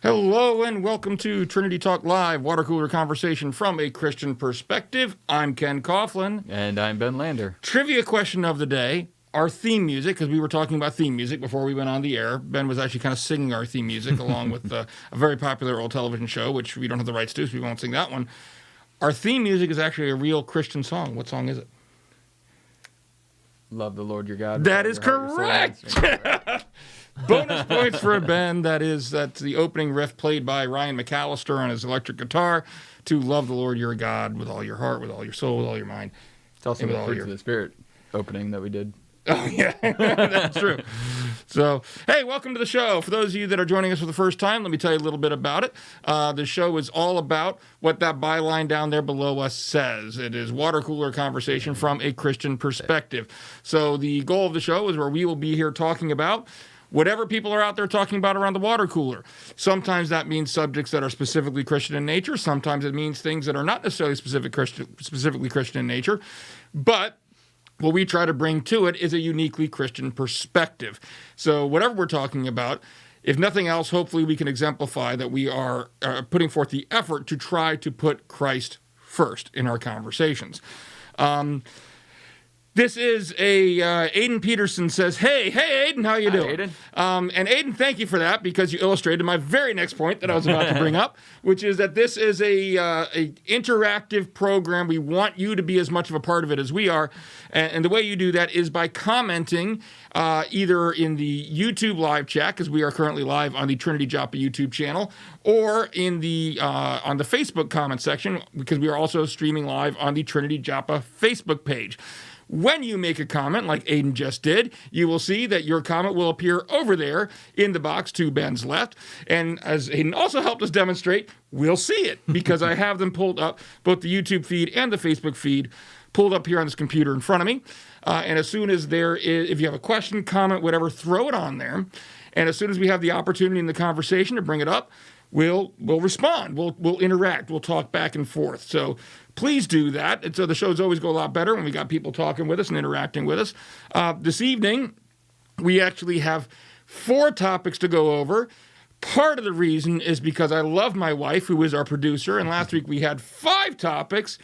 Hello and welcome to Trinity Talk Live, water cooler conversation from a Christian perspective. I'm Ken Coughlin. And I'm Ben Lander. Trivia question of the day, our theme music, because we were talking about theme music before we went on the air. Ben was actually kind of singing our theme music along with a very popular old television show, which we don't have the rights to, so we won't sing that one. Our theme music is actually a real Christian song. What song is it? Love the Lord your God. That is correct! Bonus points for Ben. That's the opening riff played by Ryan McAllister on his electric guitar to Love the Lord your God with all your heart, with all your soul, with all your mind. It's also the Fruits of the Spirit opening that we did. Oh, yeah, that's true. So, hey, welcome to the show. For those of you that are joining us for the first time, let me tell you a little bit about it. The show is all about what that byline down there below us says. It is water cooler conversation from a Christian perspective. So the goal of the show is where we will be here talking about whatever people are out there talking about around the water cooler. Sometimes that means subjects that are specifically Christian in nature. Sometimes it means things that are not necessarily specifically Christian in nature. But what we try to bring to it is a uniquely Christian perspective. So whatever we're talking about, if nothing else, hopefully we can exemplify that we are putting forth the effort to try to put Christ first in our conversations. This is Aiden Peterson says, hey, Aiden, how you doing? Aiden. And Aiden, thank you for that, because you illustrated my very next point that I was about to bring up, which is that this is a interactive program. We want you to be as much of a part of it as we are. And the way you do that is by commenting either in the YouTube live chat, because we are currently live on the Trinity Joppa YouTube channel, or in the on the Facebook comment section, because we are also streaming live on the Trinity Joppa Facebook page. When you make a comment, like Aiden just did, you will see that your comment will appear over there in the box to Ben's left. And as Aiden also helped us demonstrate, we'll see it because I have them pulled up, both the YouTube feed and the Facebook feed, pulled up here on this computer in front of me. And as soon as there is, if you have a question, comment, whatever, throw it on there. And as soon as we have the opportunity in the conversation to bring it up, we'll respond. We'll interact. We'll talk back and forth. So please do that. And so the shows always go a lot better when we got people talking with us and interacting with us. This evening, we actually have 4 topics to go over. Part of the reason is because I love my wife, who is our producer, and last week we had 5 topics,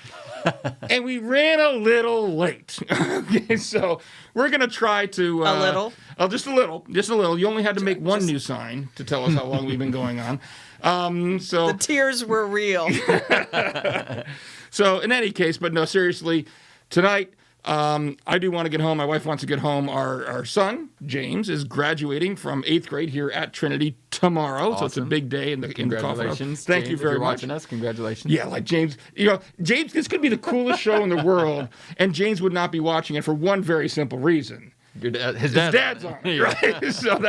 and we ran a little late. Okay, so we're going to try to... a little? Just a little. You only had to make one new sign to tell us how long we've been going on. So the tears were real. So in any case, but no, seriously, tonight I do want to get home. My wife wants to get home. Our son, James, is graduating from 8th grade here at Trinity tomorrow. Awesome. So it's a big day in the coffee house. Congratulations. Thank James, you very if you're much. watching us, congratulations. Yeah, like James, James, this could be the coolest show in the world, and James would not be watching it for one very simple reason. His dad's on it, right? So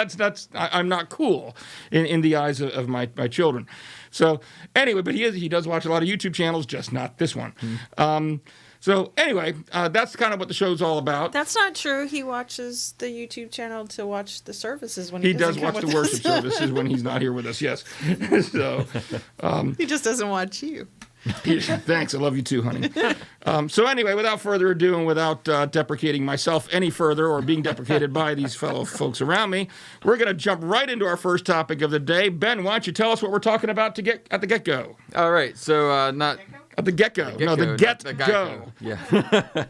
I'm not cool in the eyes of my children. So anyway, but he does watch a lot of YouTube channels, just not this one. So anyway, that's kind of what the show's all about. That's not true. He watches the YouTube channel to watch the services when he does watch the worship services when he's not here with us. Yes. So he just doesn't watch you. Thanks. I love you too, honey. So anyway, without further ado and without deprecating myself any further or being deprecated by these fellow folks around me, we're going to jump right into our first topic of the day. Ben, why don't you tell us what we're talking about at the get-go? All right. So not... At the get-go. No, the get-go. Yeah.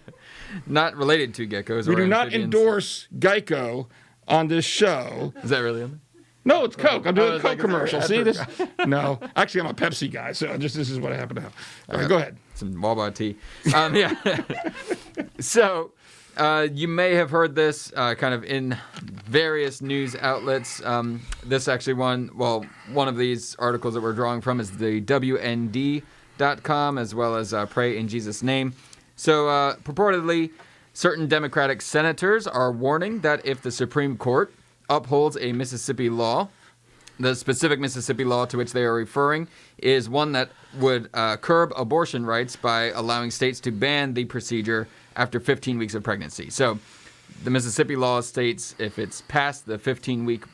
Not related to geckos. We do not amphibians. endorse Geico on this show. Is that really on there? No, it's Coke. I'm doing a Coke like, commercial. See this? No, actually, I'm a Pepsi guy, so this is what I happen to have. All right, go ahead. Some Wawa tea. Yeah. So, you may have heard this kind of in various news outlets. This actually one of these articles that we're drawing from is the WND.com, as well as Pray in Jesus' Name. So, purportedly, certain Democratic senators are warning that if the Supreme Court upholds a Mississippi law, the specific Mississippi law to which they are referring is one that would curb abortion rights by allowing states to ban the procedure after 15 weeks of pregnancy. So the Mississippi law states if it's past the 15-week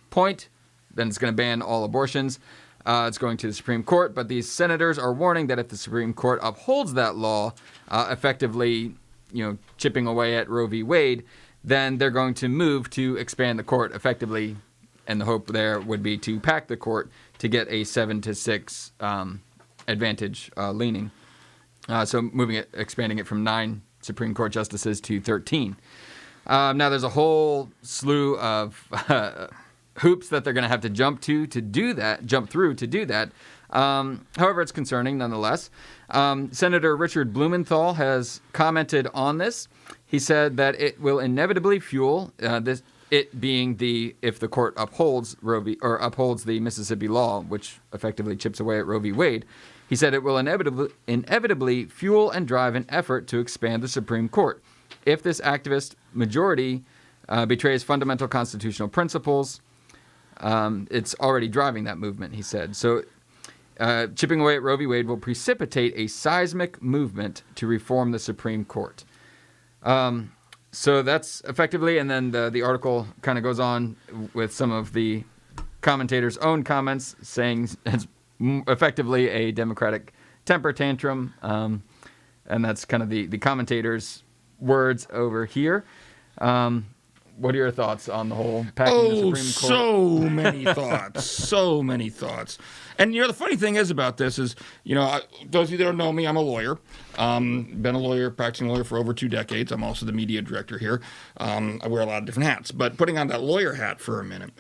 point, then it's going to ban all abortions. It's going to the Supreme Court, but these senators are warning that if the Supreme Court upholds that law, effectively, chipping away at Roe v. Wade, then they're going to move to expand the court effectively, and the hope there would be to pack the court to get a 7-6 advantage leaning. So expanding it from 9 Supreme Court justices to 13. Now there's a whole slew of hoops that they're going to have to jump through to do that. However, it's concerning nonetheless. Senator Richard Blumenthal has commented on this. He said that it will inevitably fuel this. It being if the court upholds upholds the Mississippi law, which effectively chips away at Roe v. Wade. He said it will inevitably fuel and drive an effort to expand the Supreme Court. If this activist majority betrays fundamental constitutional principles, it's already driving that movement, he said. So chipping away at Roe v. Wade will precipitate a seismic movement to reform the Supreme Court. So that's effectively, and then the article kind of goes on with some of the commentators' own comments saying it's effectively a Democratic temper tantrum, and that's kind of the commentators' words over here. What are your thoughts on the whole packing the Supreme Court? So many thoughts. And, the funny thing is about this is, those of you that don't know me, I'm a lawyer. Been a lawyer, practicing lawyer for over 2 decades. I'm also the media director here. I wear a lot of different hats. But putting on that lawyer hat for a minute,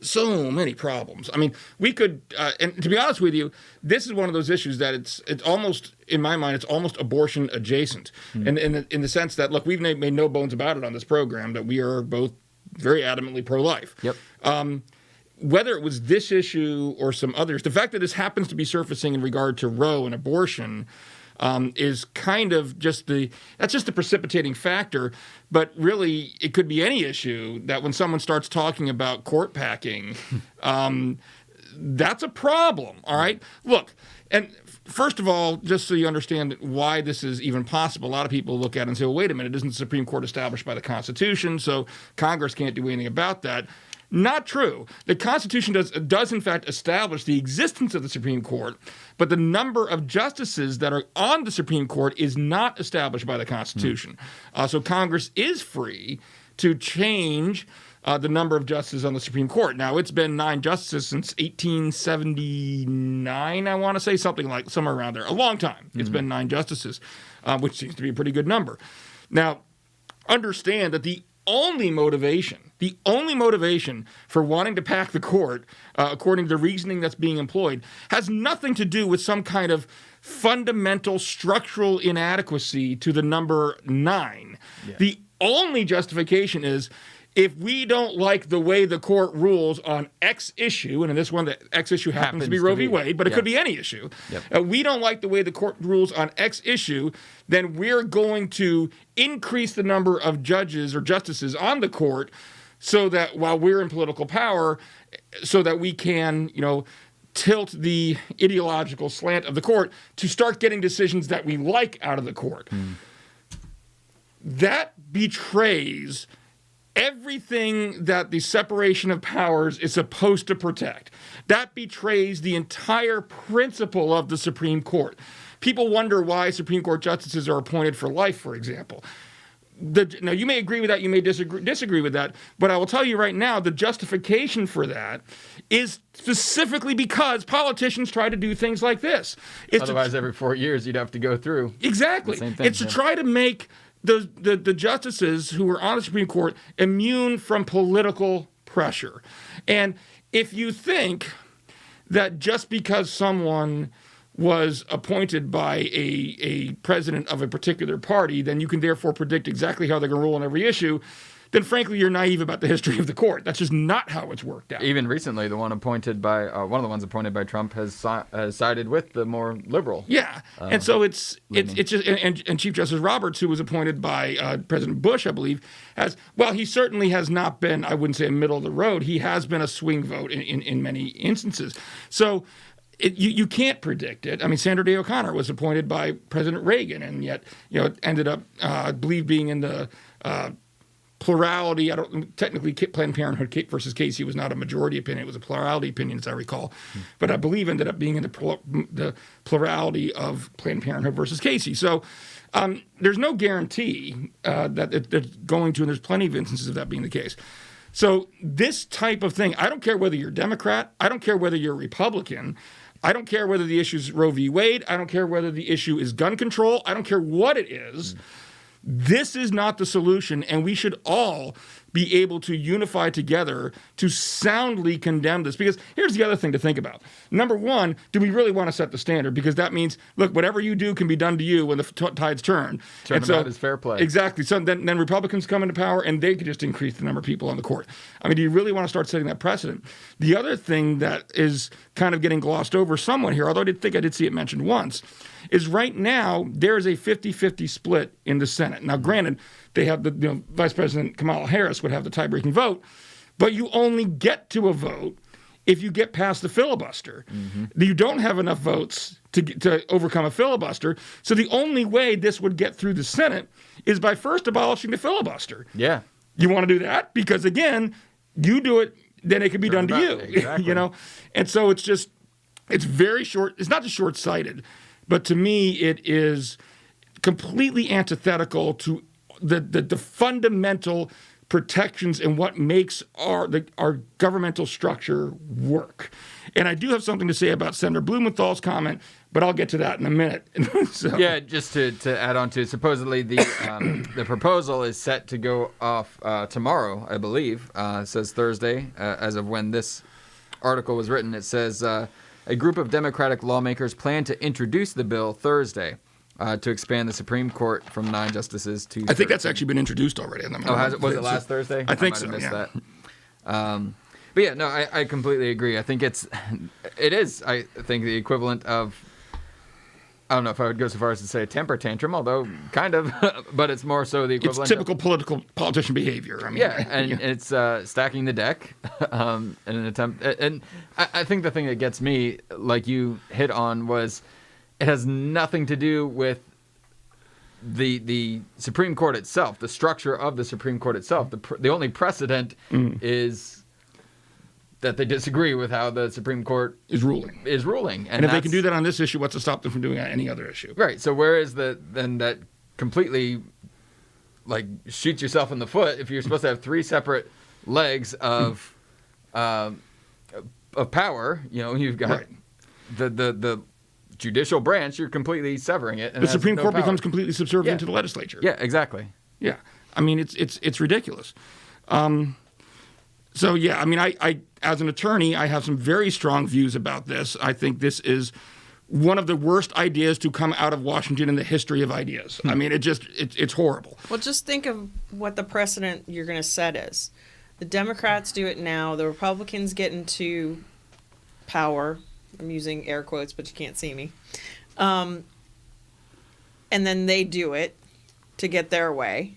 so many problems. I mean, we could, and to be honest with you, this is one of those issues that it's almost, in my mind, it's almost abortion adjacent. And in the sense that, look, we've made no bones about it on this program that we are both very adamantly pro-life. Yep. Whether it was this issue or some others, the fact that this happens to be surfacing in regard to Roe and abortion is kind of that's just the precipitating factor. But really, it could be any issue that when someone starts talking about court packing, that's a problem, all right? Look, and first of all, just so you understand why this is even possible, a lot of people look at it and say, well, wait a minute, isn't the Supreme Court established by the Constitution, so Congress can't do anything about that? Not true. The Constitution does in fact establish the existence of the Supreme Court, but the number of justices that are on the Supreme Court is not established by the Constitution. So Congress is free to change the number of justices on the Supreme Court. Now, it's been 9 justices since 1879, I want to say, somewhere around there. A long time. It's been 9 justices, which seems to be a pretty good number. Now, understand that the only motivation for wanting to pack the court, according to the reasoning that's being employed, has nothing to do with some kind of fundamental structural inadequacy to the number 9. Yeah. The only justification is if we don't like the way the court rules on X issue, and in this one, the X issue happens to be Roe v. Wade, but it could be any issue. Yep. We don't like the way the court rules on X issue, then we're going to increase the number of judges or justices on the court so that while we're in political power, so that we can, tilt the ideological slant of the court to start getting decisions that we like out of the court. That betrays everything that the separation of powers is supposed to protect. That betrays the entire principle of the Supreme Court. People wonder why Supreme Court justices are appointed for life, for example. Now, you may agree with that, you may disagree with that, but I will tell you right now, the justification for that is specifically because politicians try to do things like this. Otherwise, every 4 years, you'd have to go through. Exactly. The same thing, it's to try to make the justices who are on the Supreme Court immune from political pressure. And if you think that just because someone was appointed by a president of a particular party, then you can therefore predict exactly how they're going to rule on every issue, then frankly, you're naive about the history of the court. That's just not how it's worked out. Even recently, one of the ones appointed by Trump has sided with the more liberal. Yeah, and so it's just and Chief Justice Roberts, who was appointed by President Bush, I believe, he certainly has not been, I wouldn't say a middle of the road. He has been a swing vote in many instances. So you can't predict it. I mean, Sandra Day O'Connor was appointed by President Reagan, and yet ended up, I believe, being in the plurality. I don't technically Planned Parenthood versus Casey was not a majority opinion; it was a plurality opinion, as I recall. But I believe ended up being in the plurality of Planned Parenthood versus Casey. So there's no guarantee that it's going to, and there's plenty of instances of that being the case. So this type of thing, I don't care whether you're Democrat, I don't care whether you're Republican, I don't care whether the issue is Roe v. Wade, I don't care whether the issue is gun control, I don't care what it is. This is not the solution, and we should all be able to unify together to soundly condemn this. Because here's the other thing to think about. Number one, do we really want to set the standard? Because that means, look, whatever you do can be done to you when the tides turn. Turnabout is fair play. Exactly. So then Republicans come into power, and they could just increase the number of people on the court. I mean, do you really want to start setting that precedent? The other thing that is kind of getting glossed over somewhat here, although I did see it mentioned once, is right now there is a 50-50 split in the Senate. Now, granted, they have Vice President Kamala Harris would have the tie-breaking vote, but you only get to a vote if you get past the filibuster. You don't have enough votes to overcome a filibuster. So the only way this would get through the Senate is by first abolishing the filibuster. Yeah. You want to do that? Because again, you do it, then it can be done to you. Exactly. And so it's very short. It's not just short-sighted, but to me, it is completely antithetical to the fundamental protections and what makes our governmental structure work. And I do have something to say about Senator Blumenthal's comment, but I'll get to that in a minute. So. Yeah, just to add on to it, supposedly the proposal is set to go off tomorrow, I believe. It says Thursday, as of when this article was written. It says a group of Democratic lawmakers plan to introduce the bill Thursday. To expand the Supreme Court from 9 justices to 13. I think that's actually been introduced already. Was it last Thursday? I think so. I might have missed Yeah. that. But yeah, no, I completely agree. I think it is. I think the equivalent of. I don't know if I would go so far as to say a temper tantrum, although kind of, but it's more so the equivalent. It's typical politician behavior. I mean, yeah, and it's stacking the deck in an attempt. And I think the thing that gets me, like you hit on, was. It has nothing to do with the Supreme Court itself, the structure of the Supreme Court itself. The only precedent is that they disagree with how the Supreme Court is ruling. And if they can do that on this issue, what's to stop them from doing that on any other issue? Right. So where is then that completely shoots yourself in the foot if you're supposed to have 3 separate legs of power? You've got the judicial branch, you're completely severing it. And the Supreme Court becomes completely subservient to the legislature. Yeah, exactly. Yeah. I mean, it's ridiculous. So, yeah, I mean, I as an attorney, I have some very strong views about this. I think this is one of the worst ideas to come out of Washington in the history of ideas. I mean, it's horrible. Well, just think of what the precedent you're going to set is. The Democrats do it now. The Republicans get into power. I'm using air quotes, but you can't see me. And then they do it to get their way.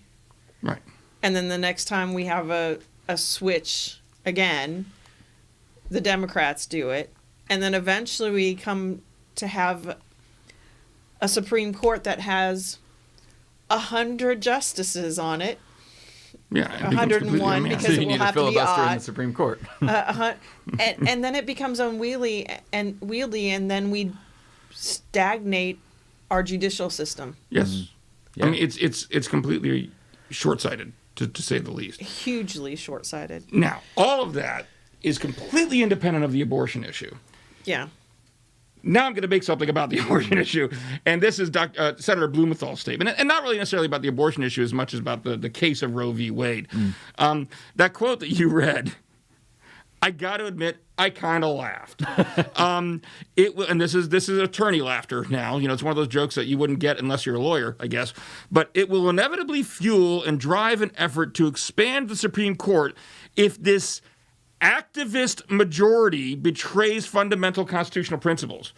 Right. And then the next time we have a switch again, the Democrats do it. And then eventually we come to have a Supreme Court that has 100 justices on it. Yeah, 101 because so it will have to be filibuster in odd. the Supreme Court. And then it becomes unwieldy, and then we stagnate our judicial system. Yes. Yeah. I mean, it's completely short-sighted, to say the least. Hugely short-sighted. Now, all of that is completely independent of the abortion issue. Yeah. Now I'm going to make something about the abortion issue, and this is Senator Blumenthal's statement, and not really necessarily about the abortion issue as much as about the case of Roe v. Wade. That quote that you read, I got to admit, I kind of laughed. And this is attorney laughter now. It's one of those jokes that you wouldn't get unless you're a lawyer, I guess. But it will inevitably fuel and drive an effort to expand the Supreme Court if this activist majority betrays fundamental constitutional principles.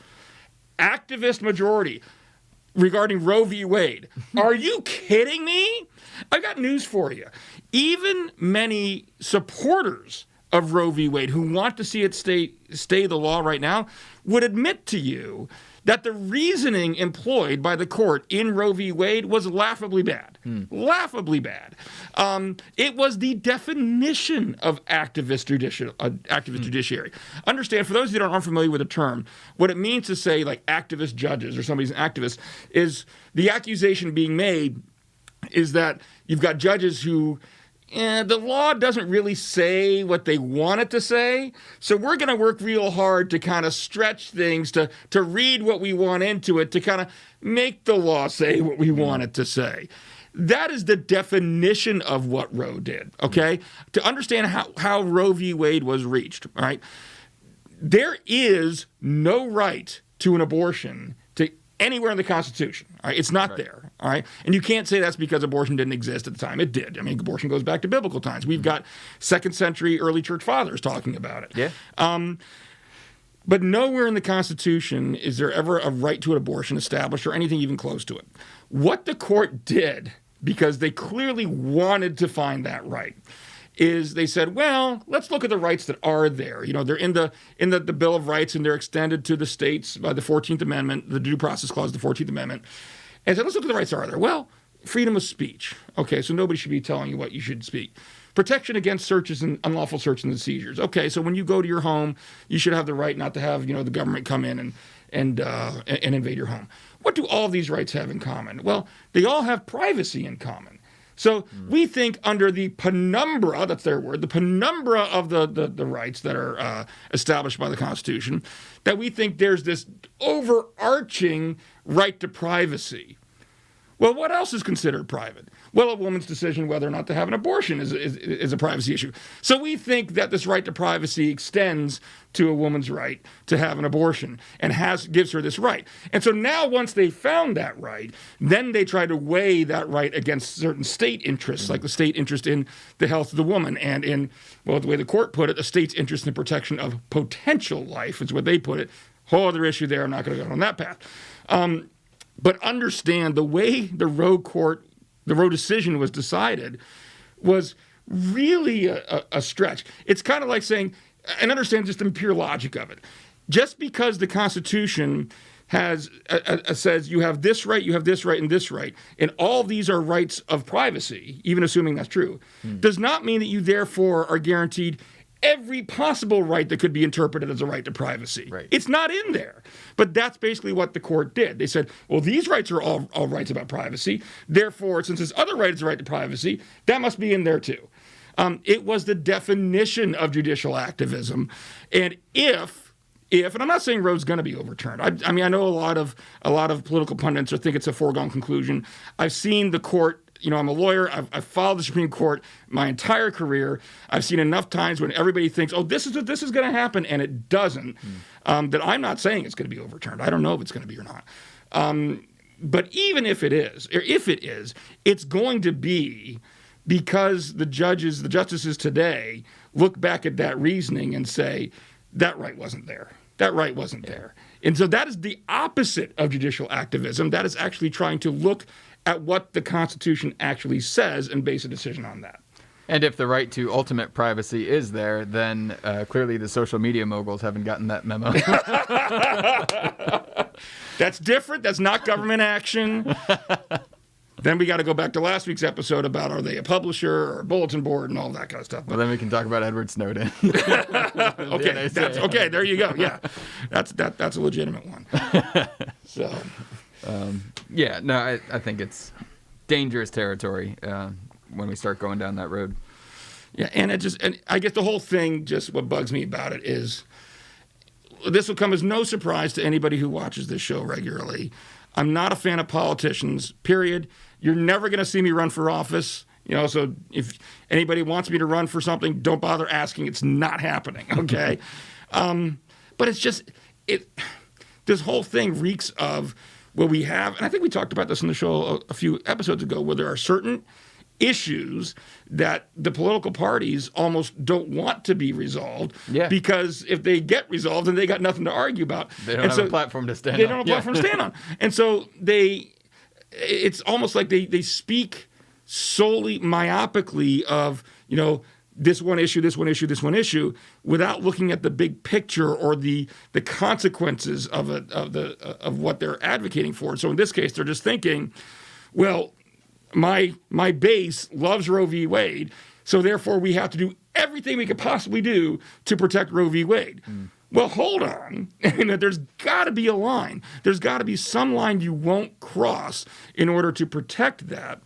Activist majority regarding Roe v. Wade. Are you kidding me? I got news for you. Even many supporters of Roe v. Wade who want to see it stay the law right now would admit to you that the reasoning employed by the court in Roe v. Wade was laughably bad. Laughably bad. It was the definition of activist judiciary. Understand, for those of you that aren't familiar with the term, what it means to say like activist judges or somebody's an activist is the accusation being made is that you've got judges who the law doesn't really say what they want it to say, so we're going to work real hard to kind of stretch things, to read what we want into it, to kind of make the law say what we want it to say. That is the definition of what Roe did, okay? To understand how Roe v. Wade was reached, all right? There is no right to an abortion to anywhere in the Constitution, all right? It's not there, all right? And you can't say that's because abortion didn't exist at the time. It did. I mean, abortion goes back to biblical times. We've got 2nd century early church fathers talking about it. Yeah. But nowhere in the Constitution is there ever a right to an abortion established or anything even close to it. What the court did, because they clearly wanted to find that right, is they said, well, let's look at the rights that are there. You know, they're in the Bill of Rights, and they're extended to the states by the 14th Amendment, the Due Process Clause of the 14th Amendment. And said, let's look at the rights that are there. Well, freedom of speech. Okay, so nobody should be telling you what you should speak. Protection against searches and unlawful searches and seizures. Okay, so when you go to your home, you should have the right not to have, the government come in and invade your home. What do all these rights have in common? Well, they all have privacy in common. So we think under the penumbra, that's their word, the penumbra of the rights that are established by the Constitution, that we think there's this overarching right to privacy. Well, what else is considered private? Well, a woman's decision whether or not to have an abortion is a privacy issue. So we think that this right to privacy extends to a woman's right to have an abortion and gives her this right. And so now once they found that right, then they try to weigh that right against certain state interests, like the state interest in the health of the woman and in, well, the way the court put it, the state's interest in the protection of potential life is what they put it. Whole other issue there. I'm not going to go on that path. But understand the way the Roe decision was decided was really a stretch. It's kind of like saying, and understand just the pure logic of it. Just because the Constitution says you have this right, and this right, and all these are rights of privacy, even assuming that's true, does not mean that you therefore are guaranteed every possible right that could be interpreted as a right to privacy. Right. It's not in there. But that's basically what the court did. They said, well, these rights are all rights about privacy. Therefore, since this other right is a right to privacy, that must be in there too. It was the definition of judicial activism. And if, and I'm not saying Roe's going to be overturned. I mean, I know a lot of political pundits think it's a foregone conclusion. I've seen the court. I'm a lawyer. I've followed the Supreme Court my entire career. I've seen enough times when everybody thinks, oh, this is going to happen, and it doesn't, that I'm not saying it's going to be overturned. I don't know if it's going to be or not. But even if it is, it's going to be because the justices today look back at that reasoning and say, that right wasn't there. That right wasn't there. And so that is the opposite of judicial activism. That is actually trying to look at what the Constitution actually says and base a decision on that. And if the right to ultimate privacy is there, then clearly the social media moguls haven't gotten that memo. That's different. That's not government action. Then we got to go back to last week's episode about are they a publisher or a bulletin board and all that kind of stuff. Well, then we can talk about Edward Snowden. Okay, there you go. Yeah, that's a legitimate one. So... I think it's dangerous territory when we start going down that road. Yeah, and I guess the whole thing, just what bugs me about it is, this will come as no surprise to anybody who watches this show regularly. I'm not a fan of politicians, period. You're never going to see me run for office. So if anybody wants me to run for something, don't bother asking. It's not happening, okay? But it's just, this whole thing reeks of, well, we have, and I think we talked about this on the show a few episodes ago, where there are certain issues that the political parties almost don't want to be resolved because if they get resolved, then they got nothing to argue about. They don't have a platform to stand on. They don't have a platform to stand on. And so it's almost like they speak solely myopically of, this one issue, without looking at the big picture or the consequences of what they're advocating for. So in this case, they're just thinking, well, my base loves Roe v. Wade, so therefore we have to do everything we could possibly do to protect Roe v. Wade. Well, hold on. There's got to be a line. There's got to be some line you won't cross in order to protect that.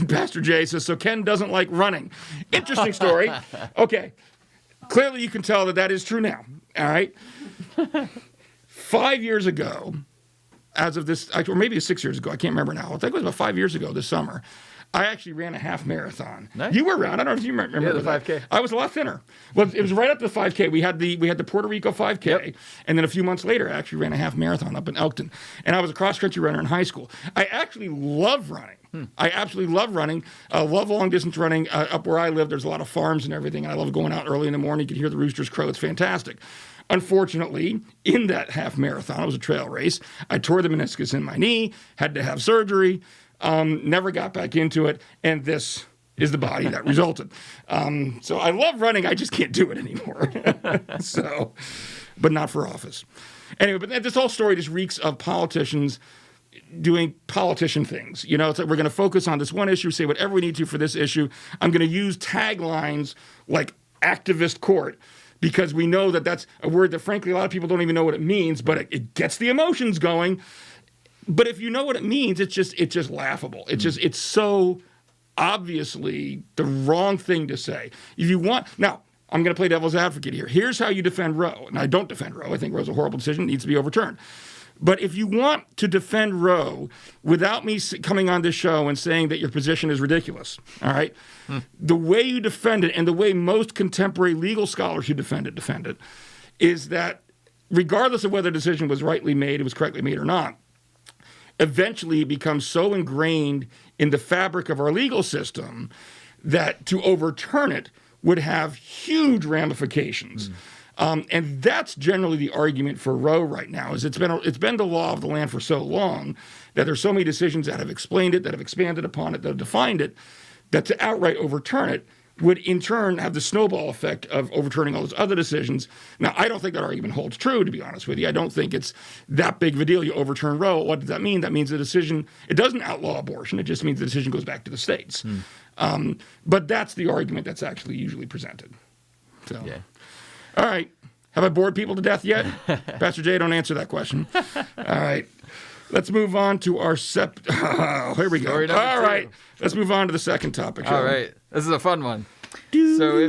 Pastor Jay says, so Ken doesn't like running. Interesting story. Okay. Clearly you can tell that is true now. All right. 5 years ago, as of this, or maybe 6 years ago, I can't remember now. I think it was about 5 years ago this summer. I actually ran a half marathon. Nice. You were around. I don't know if you remember the that. 5K. I was a lot thinner. Well, it was right after the 5K. We had the Puerto Rico 5K, Yep. and then a few months later, I actually ran a half marathon up in Elkton. And I was a cross country runner in high school. I actually love running. I absolutely love running. I love long distance running. Up where I live, there's a lot of farms and everything, and I love going out early in the morning. You can hear the roosters crow. It's fantastic. Unfortunately, in that half marathon, it was a trail race. I tore the meniscus in my knee, had to have surgery. Never got back into it, and this is the body that resulted. So I love running, I just can't do it anymore. So, but not for office. Anyway, but this whole story just reeks of politicians doing politician things. You know, it's like we're going to focus on this one issue, say whatever we need to for this issue. I'm going to use taglines like activist court, because we know that that's a word that, frankly, a lot of people don't even know what it means, but it gets the emotions going. But if you know what it means, it's just laughable. It's so obviously the wrong thing to say. If you want, now I'm going to play devil's advocate here. Here's how you defend Roe. And I don't defend Roe. I think Roe's a horrible decision. It needs to be overturned. But if you want to defend Roe without me coming on this show and saying that your position is ridiculous, all right, the way you defend it and the way most contemporary legal scholars who defend it, is that regardless of whether the decision was rightly made, it was correctly made or not, eventually it becomes so ingrained in the fabric of our legal system that to overturn it would have huge ramifications. And that's generally the argument for Roe right now, is it's been the law of the land for so long that there's so many decisions that have explained it, that have expanded upon it, that have defined it, that to outright overturn it would in turn have the snowball effect of overturning all those other decisions. Now, I don't think that argument holds true, to be honest with you. I don't think it's that big of a deal. You overturn Roe. What does that mean? That means the decision, it doesn't outlaw abortion. It just means the decision goes back to the states. But that's the argument that's actually usually presented. So, Yeah. All right. Have I bored people to death yet? Pastor Jay, don't answer that question. All right. Let's move on to our Oh, here we go. Story number All two. right. Let's move on to the second topic. All right. This is a fun one. Sorry,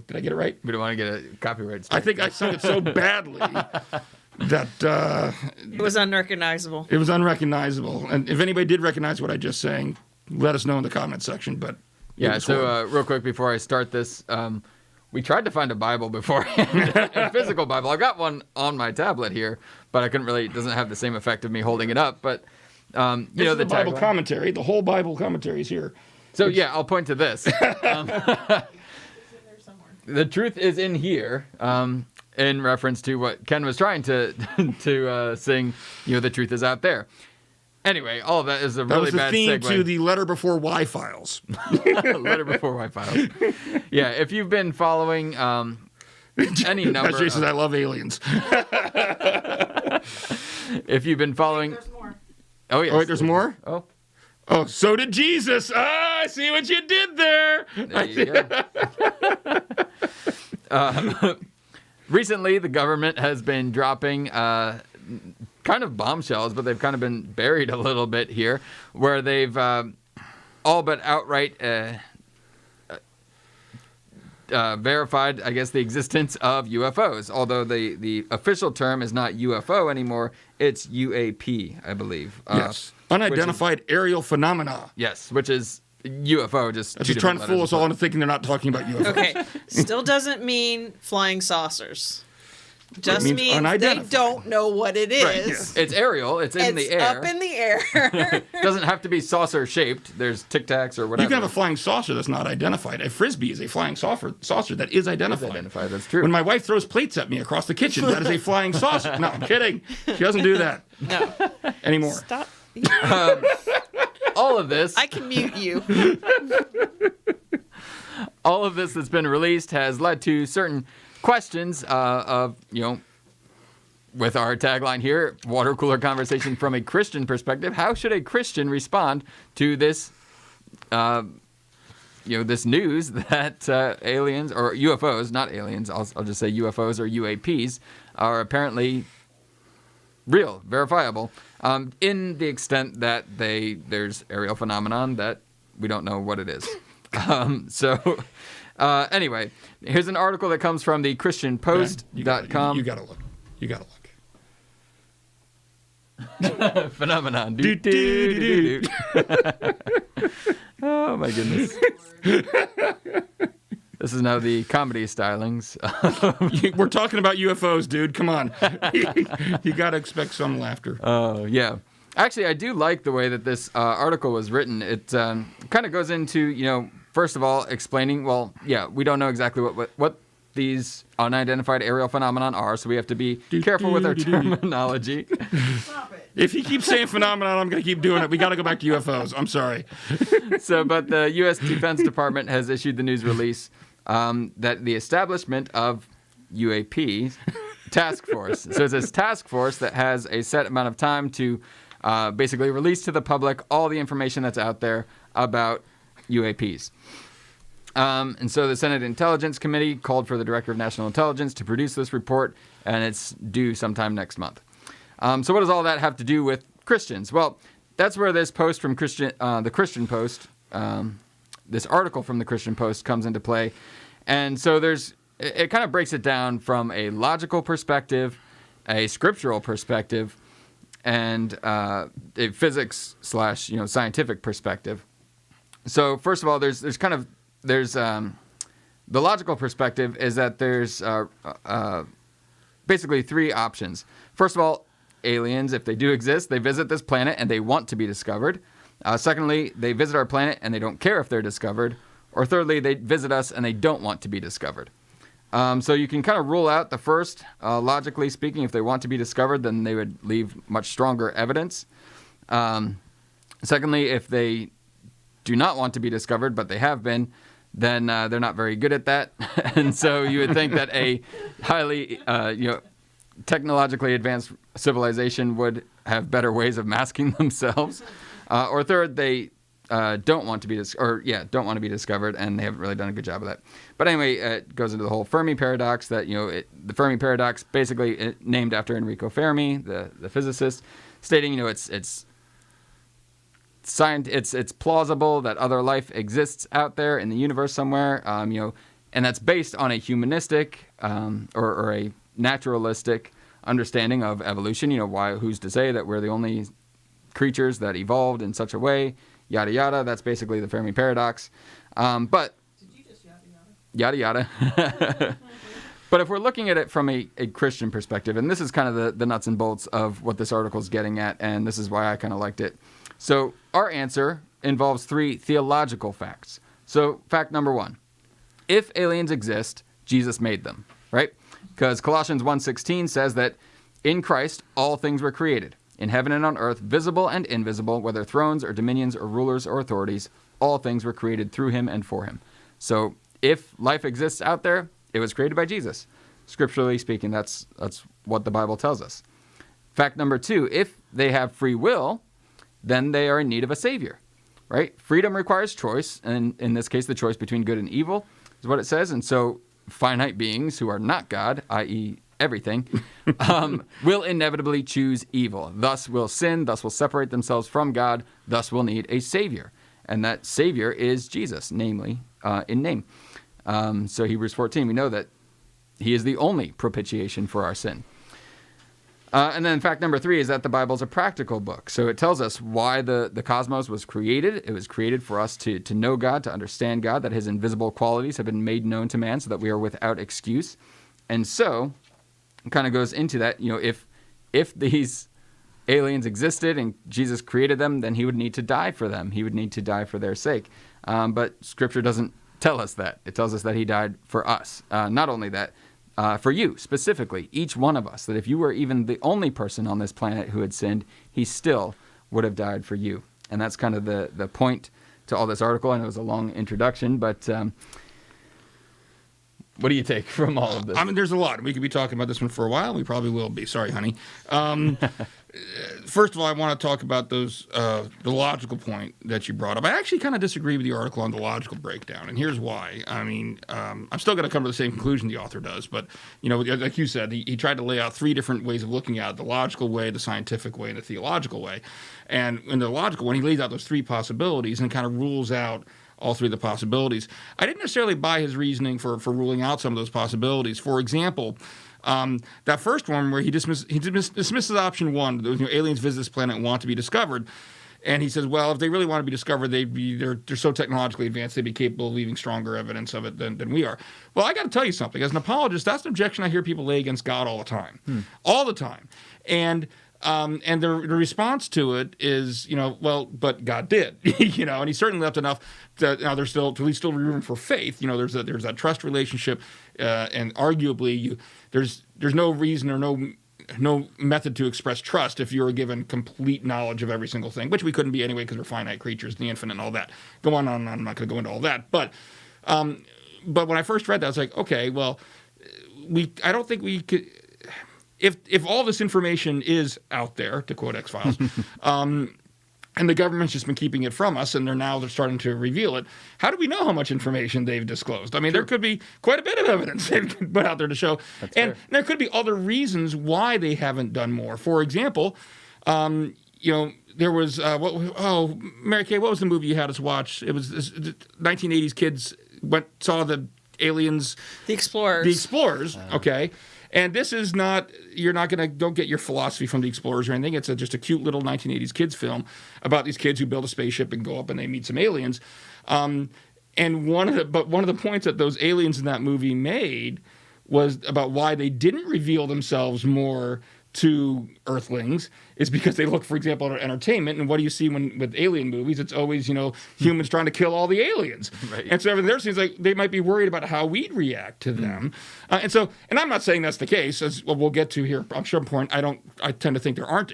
did I get it right? We don't want to get a copyright I strike. think I sung it so badly that It was unrecognizable. it was unrecognizable. And if anybody did recognize what I just sang, let us know in the comment section. But it Yeah, was so horrible. real quick before I start this, we tried to find a Bible beforehand, a physical Bible. I got one on my tablet here, but I couldn't really, it doesn't have the same effect of me holding it up. But, you know, This is the Bible tagline. commentary. The whole Bible commentary is here. So, yeah, I'll point to this. The truth is in here, in reference to what Ken was trying to sing, you know, the truth is out there. Anyway, all of that is a That really was the bad theme segue. to the Letter Before Y files. Letter before White Files. Yeah, if you've been following any number Pastor Jay says, I love aliens. if you've been following... There's more. Oh, yes. Oh, wait, there's more? Oh, Oh, so did Jesus. Ah, I see what you did there. there you go. Recently, the government has been dropping kind of bombshells, but they've kind of been buried a little bit here, where they've all but outright verified, I guess, the existence of UFOs. Although the official term is not UFO anymore, it's UAP, I believe. Yes. Unidentified aerial phenomena. Yes, which is UFO. Just That's two just trying to different fool letters us all into thinking they're not talking about UFOs. Okay. Still doesn't mean flying saucers. Just means means they unidentified. don't know what it is. Right, yeah. It's aerial. It's in the It's air. up in the air. Doesn't have to be saucer shaped. There's Tic Tacs or whatever. You can have a flying saucer that's not identified. A frisbee is a flying saucer that is identified. identified. That's true. When my wife throws plates at me across the kitchen, that is a flying saucer. No, I'm kidding. She doesn't do that No. anymore. Stop. all of this, I can mute you. all of this that's been released has led to certain questions of, with our tagline here, water cooler conversation from a Christian perspective. How should a Christian respond to this, this news that aliens or UFOs, not aliens, I'll just say UFOs or UAPs, are apparently real, verifiable, in the extent that there's aerial phenomenon that we don't know what it is. Anyway, here's an article that comes from the ChristianPost.com. You gotta look. You gotta look. Phenomenon. Oh my goodness. This is now the comedy stylings. We're talking about UFOs, dude. Come on. You got to expect some laughter. Oh, yeah. Actually, I do like the way that this article was written. It kind of goes into, first of all, explaining, we don't know exactly what these unidentified aerial phenomenon are, so we have to be careful with our terminology. Stop it. If he keeps saying phenomenon, I'm going to keep doing it. We got to go back to UFOs. I'm sorry. But the U.S. Defense Department has issued the news release that the establishment of UAP task force. So it's this task force that has a set amount of time to basically release to the public all the information that's out there about UAPs. And so the Senate Intelligence Committee called for the Director of National Intelligence to produce this report, and it's due sometime next month. So what does all that have to do with Christians? Well, that's where this post from the Christian Post, this article from the Christian Post comes into play. And so it kind of breaks it down from a logical perspective, a scriptural perspective, and a physics / scientific perspective. So first of all, there's the logical perspective is that there's basically three options. First of all, aliens, if they do exist, they visit this planet and they want to be discovered. Secondly, they visit our planet and they don't care if they're discovered. Or thirdly, they visit us and they don't want to be discovered. So you can kind of rule out the first. Logically speaking, if they want to be discovered, then they would leave much stronger evidence. Secondly, if they do not want to be discovered, but they have been, then they're not very good at that. And so you would think that a highly, technologically advanced civilization would have better ways of masking themselves. Or third, they don't want to be discovered, and they haven't really done a good job of that. But anyway, it goes into the whole Fermi Paradox that, the Fermi Paradox, basically named after Enrico Fermi, the physicist, stating, it's plausible that other life exists out there in the universe somewhere, and that's based on a humanistic or a naturalistic understanding of evolution. Who's to say that we're the only creatures that evolved in such a way, yada yada. That's basically the Fermi Paradox. But did you just yada yada yada? But if we're looking at it from a Christian perspective, and this is kind of the nuts and bolts of what this article is getting at, and this is why I kind of liked it. So our answer involves three theological facts. So fact number one, if aliens exist, Jesus made them, right? Because Colossians 1:16 says that in Christ all things were created, in heaven and on earth, visible and invisible, whether thrones or dominions or rulers or authorities, all things were created through him and for him. So if life exists out there, it was created by Jesus. Scripturally speaking, that's what the Bible tells us. Fact number two, if they have free will, then they are in need of a savior, right? Freedom requires choice, and in this case, the choice between good and evil is what it says. And so finite beings who are not God, i.e. everything, will inevitably choose evil. Thus will sin, thus will separate themselves from God, thus will need a savior. And that savior is Jesus, namely, in name. So Hebrews 14, we know that he is the only propitiation for our sin. And then fact number three is that the Bible is a practical book. So it tells us why the cosmos was created. It was created for us to know God, to understand God, that his invisible qualities have been made known to man so that we are without excuse. And so it kind of goes into that, if these aliens existed and Jesus created them, then he would need to die for them. He would need to die for their sake. But Scripture doesn't tell us that. It tells us that he died for us. Not only that, for you specifically, each one of us, that if you were even the only person on this planet who had sinned, he still would have died for you. And that's kind of the point to all this article. I know it was a long introduction, but what do you take from all of this? I mean, there's a lot. We could be talking about this one for a while. We probably will be. Sorry, honey. First of all, I want to talk about the logical point that you brought up. I actually kind of disagree with the article on the logical breakdown, and here's why. I mean, I'm still going to come to the same conclusion the author does, but, like you said, he tried to lay out three different ways of looking at it: the logical way, the scientific way, and the theological way. And in the logical one, he lays out those three possibilities and kind of rules out all three of the possibilities. I didn't necessarily buy his reasoning for ruling out some of those possibilities. For example, that first one where he dismisses option one, aliens visit this planet and want to be discovered. And he says, well, if they really want to be discovered, they're so technologically advanced, they'd be capable of leaving stronger evidence of it than we are. Well, I got to tell you something. As an apologist, that's an objection I hear people lay against God all the time. All the time. And the response to it is, well, but God did, and he certainly left enough that there's still room for faith. There's that trust relationship, and arguably there's no reason or no method to express trust if you're given complete knowledge of every single thing, which we couldn't be anyway because we're finite creatures, the infinite and all that. Go on and on. I'm not going to go into all that, but when I first read that, I was like, okay, well, I don't think we could. If all this information is out there, to quote X-Files, and the government's just been keeping it from us, and they're starting to reveal it, how do we know how much information they've disclosed? I mean, There could be quite a bit of evidence they've put out there to show. That's and fair. there could be other reasons why they haven't done more. For example, there was, Mary Kay, what was the movie you had us watch? It was 1980s kids saw the aliens. The Explorers. The Explorers, okay. And this is not, don't get your philosophy from the Explorers or anything. It's just a cute little 1980s kids film about these kids who build a spaceship and go up and they meet some aliens. And one of the points that those aliens in that movie made was about why they didn't reveal themselves more to Earthlings is because they look, for example, at entertainment. And what do you see with alien movies? It's always, humans trying to kill all the aliens. Right. And so everything there seems like they might be worried about how we'd react to them. And I'm not saying that's the case, as we'll get to here. I'm sure point. I tend to think there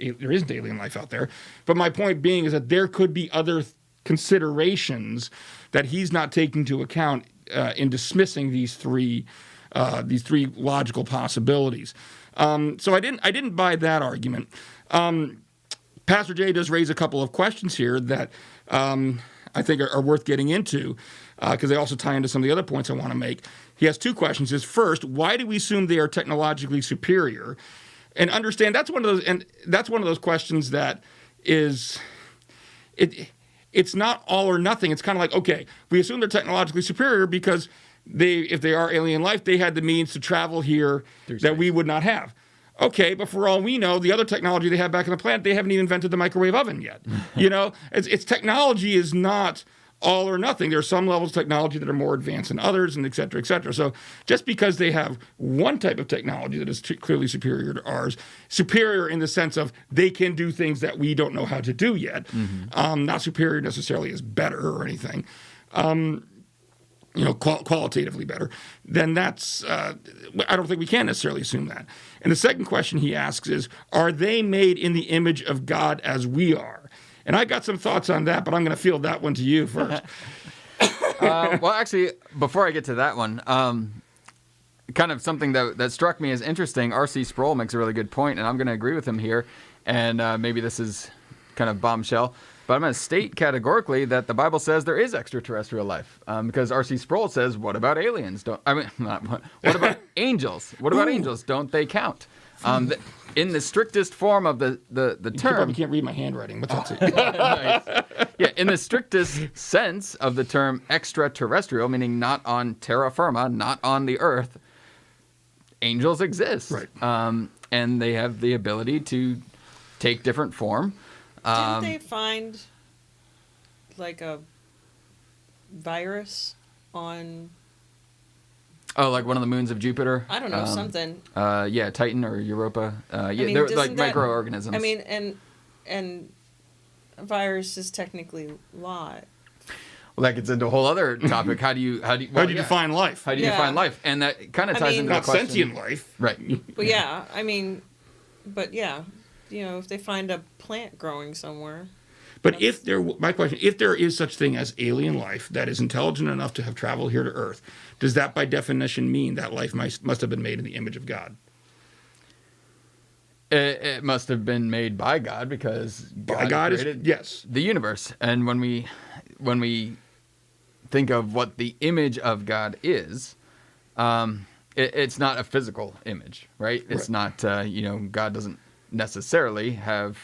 isn't alien life out there. But my point being is that there could be other considerations that he's not taking into account in dismissing these three logical possibilities. So I didn't buy that argument. Pastor Jay does raise a couple of questions here that I think are worth getting into because they also tie into some of the other points I want to make. He has two questions. His first, why do we assume they are technologically superior? And understand that's one of those questions that is it's not all or nothing. It's kind of like, okay, we assume they're technologically superior because if they are alien life, they had the means to travel here that we would not have. Okay, but for all we know, the other technology they have back on the planet, they haven't even invented the microwave oven yet. It's technology is not all or nothing. There are some levels of technology that are more advanced than others, and et cetera, et cetera. So just because they have one type of technology that is clearly superior to ours, superior in the sense of they can do things that we don't know how to do yet, not superior necessarily as better or anything. Qualitatively better, then that's, I don't think we can necessarily assume that. And the second question he asks is, are they made in the image of God as we are? And I got some thoughts on that, but I'm going to field that one to you first. Well, actually, before I get to that one, kind of something that struck me as interesting, R.C. Sproul makes a really good point, and I'm going to agree with him here, and maybe this is kind of bombshell, but I'm going to state categorically that the Bible says there is extraterrestrial life, because R.C. Sproul says, what about aliens? What about angels? What about angels? Don't they count? In the strictest form of the term. You can't read my handwriting. What's that? Nice. Yeah, in the strictest sense of the term extraterrestrial, meaning not on terra firma, not on the earth, angels exist. Right. And they have the ability to take different form. Didn't they find like a virus on? Oh, like one of the moons of Jupiter? I don't know, something. Yeah, Titan or Europa. mean, they're like doesn't that- microorganisms. I mean, and a virus is technically live. Well, that gets into a whole other topic. How do you define life? How do you Yeah. define life? And that kind of ties into the Not question. sentient life. Right. Well, yeah, I mean, but yeah, if they find a plant growing somewhere. But my question, if there is such thing as alien life that is intelligent enough to have traveled here to Earth, does that by definition mean that life must have been made in the image of God? It must have been made by God, because God created yes, the universe. And when we think of what the image of God is, it's not a physical image, right? It's not, God doesn't necessarily have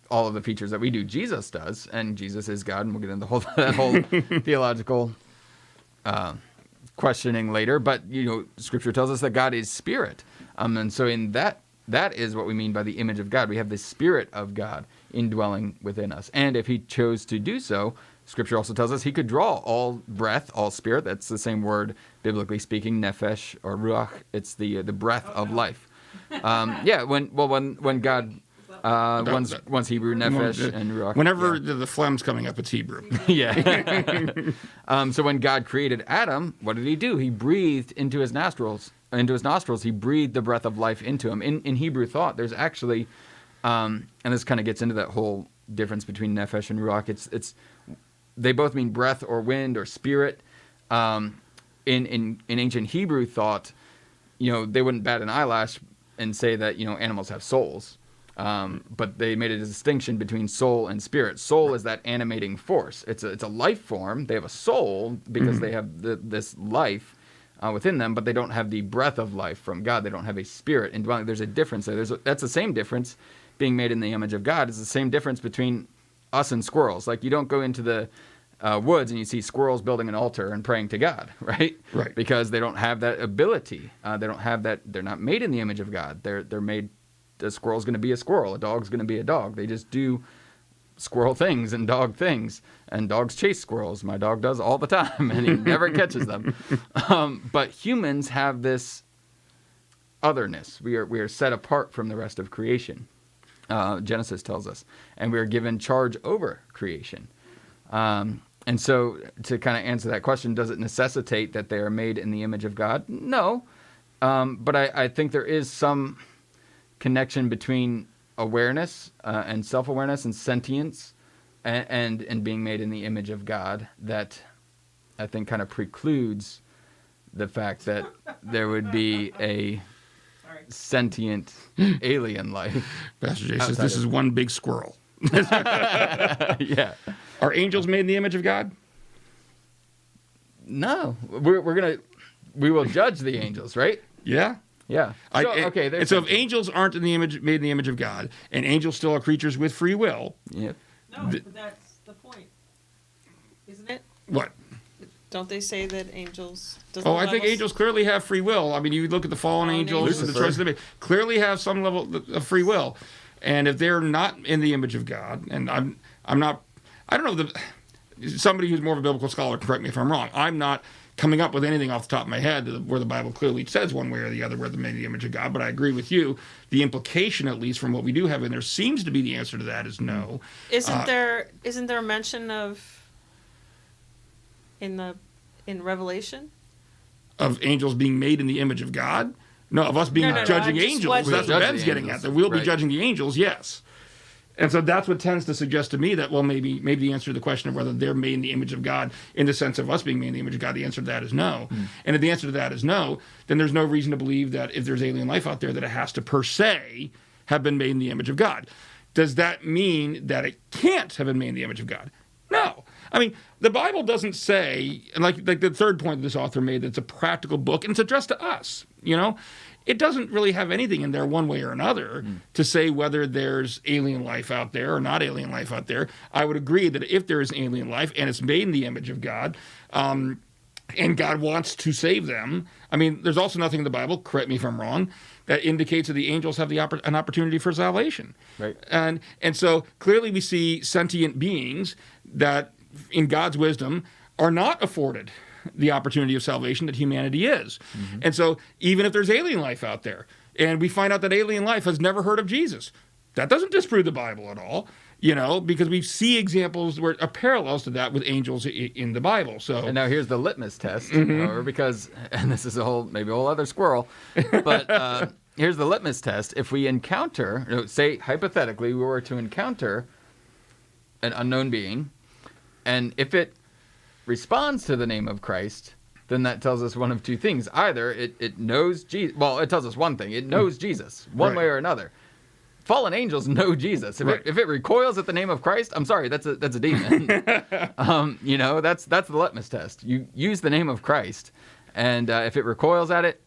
all of the features that we do. Jesus does, and Jesus is God, and we'll get into that whole theological questioning later. But, Scripture tells us that God is spirit. And so in that is what we mean by the image of God. We have the Spirit of God indwelling within us. And if he chose to do so, Scripture also tells us he could draw all breath, all spirit. That's the same word, biblically speaking, nephesh or ruach. It's the breath of life. When God, one's Hebrew, nephesh and ruach. Whenever the phlegm's coming up, it's Hebrew. So when God created Adam, what did he do? He breathed into his nostrils. He breathed the breath of life into him. In Hebrew thought, there's actually, and this kind of gets into that whole difference between nephesh and ruach. It's they both mean breath or wind or spirit. In ancient Hebrew thought, they wouldn't bat an eyelash and say that animals have souls, but they made a distinction between soul and spirit. Soul is that animating force. It's a life form. They have a soul because they have this life within them, but they don't have the breath of life from God. They don't have a spirit indwelling. There's a difference there. That's the same difference. Being made in the image of God is the same difference between us and squirrels. Like, you don't go into the woods and you see squirrels building an altar and praying to God, right? Right. Because they don't have that ability. They don't have that. They're not made in the image of God. They're made. A squirrel's going to be a squirrel. A dog's going to be a dog. They just do squirrel things and dog things, and dogs chase squirrels. My dog does all the time, and he never catches them. But humans have this otherness. We are set apart from the rest of creation. Genesis tells us, and we are given charge over creation. And so, to kind of answer that question, does it necessitate that they are made in the image of God? No, but I think there is some connection between awareness and self-awareness and sentience and being made in the image of God that I think kind of precludes the fact that there would be a sentient alien life. Pastor Jay says this is one big squirrel. Yeah. Are angels made in the image of God? No. We will judge the angels, right? Yeah. Yeah. So if angels aren't made in the image of God, and angels still are creatures with free will. Yep. No, but that's the point, isn't it? What? Don't they say that angels? I think angels clearly have free will. I mean, you look at the fallen angels, and the choices they made, clearly have some level of free will. And if they're not in the image of God, and I don't know, somebody who's more of a biblical scholar, correct me if I'm wrong. I'm not coming up with anything off the top of my head where the Bible clearly says one way or the other where they're made in the image of God, but I agree with you. The implication, at least from what we do have in there, seems to be the answer to that is no. Isn't there a mention of in Revelation of angels being made in the image of God? No, of us being judging angels. That's what Ben's getting at. That we'll be judging the angels, yes. And so that's what tends to suggest to me that, well, maybe the answer to the question of whether they're made in the image of God in the sense of us being made in the image of God, the answer to that is no. And if the answer to that is no, then there's no reason to believe that if there's alien life out there that it has to per se have been made in the image of God. Does that mean that it can't have been made in the image of God? No. I mean, the Bible doesn't say, and like the third point that this author made, that it's a practical book and it's addressed to us, It doesn't really have anything in there one way or another to say whether there's alien life out there or not alien life out there. I would agree that if there is alien life and it's made in the image of God, and God wants to save them, I mean, there's also nothing in the Bible, correct me if I'm wrong, that indicates that the angels have an opportunity for salvation. Right. And so clearly we see sentient beings that, in God's wisdom, are not afforded the opportunity of salvation that humanity is. And so even if there's alien life out there, and we find out that alien life has never heard of Jesus, that doesn't disprove the Bible at all, because we see examples where parallels to that with angels in the Bible. So, and now here's the litmus test, because, and this is maybe a whole other squirrel, but here's the litmus test. If we encounter, say hypothetically, we were to encounter an unknown being, and if it responds to the name of Christ, then that tells us one of two things. Either it knows Jesus. Well, it tells us one thing. It knows Jesus one way or another. Fallen angels know Jesus. If it recoils at the name of Christ, I'm sorry, that's a demon. That's the litmus test. You use the name of Christ, and if it recoils at it,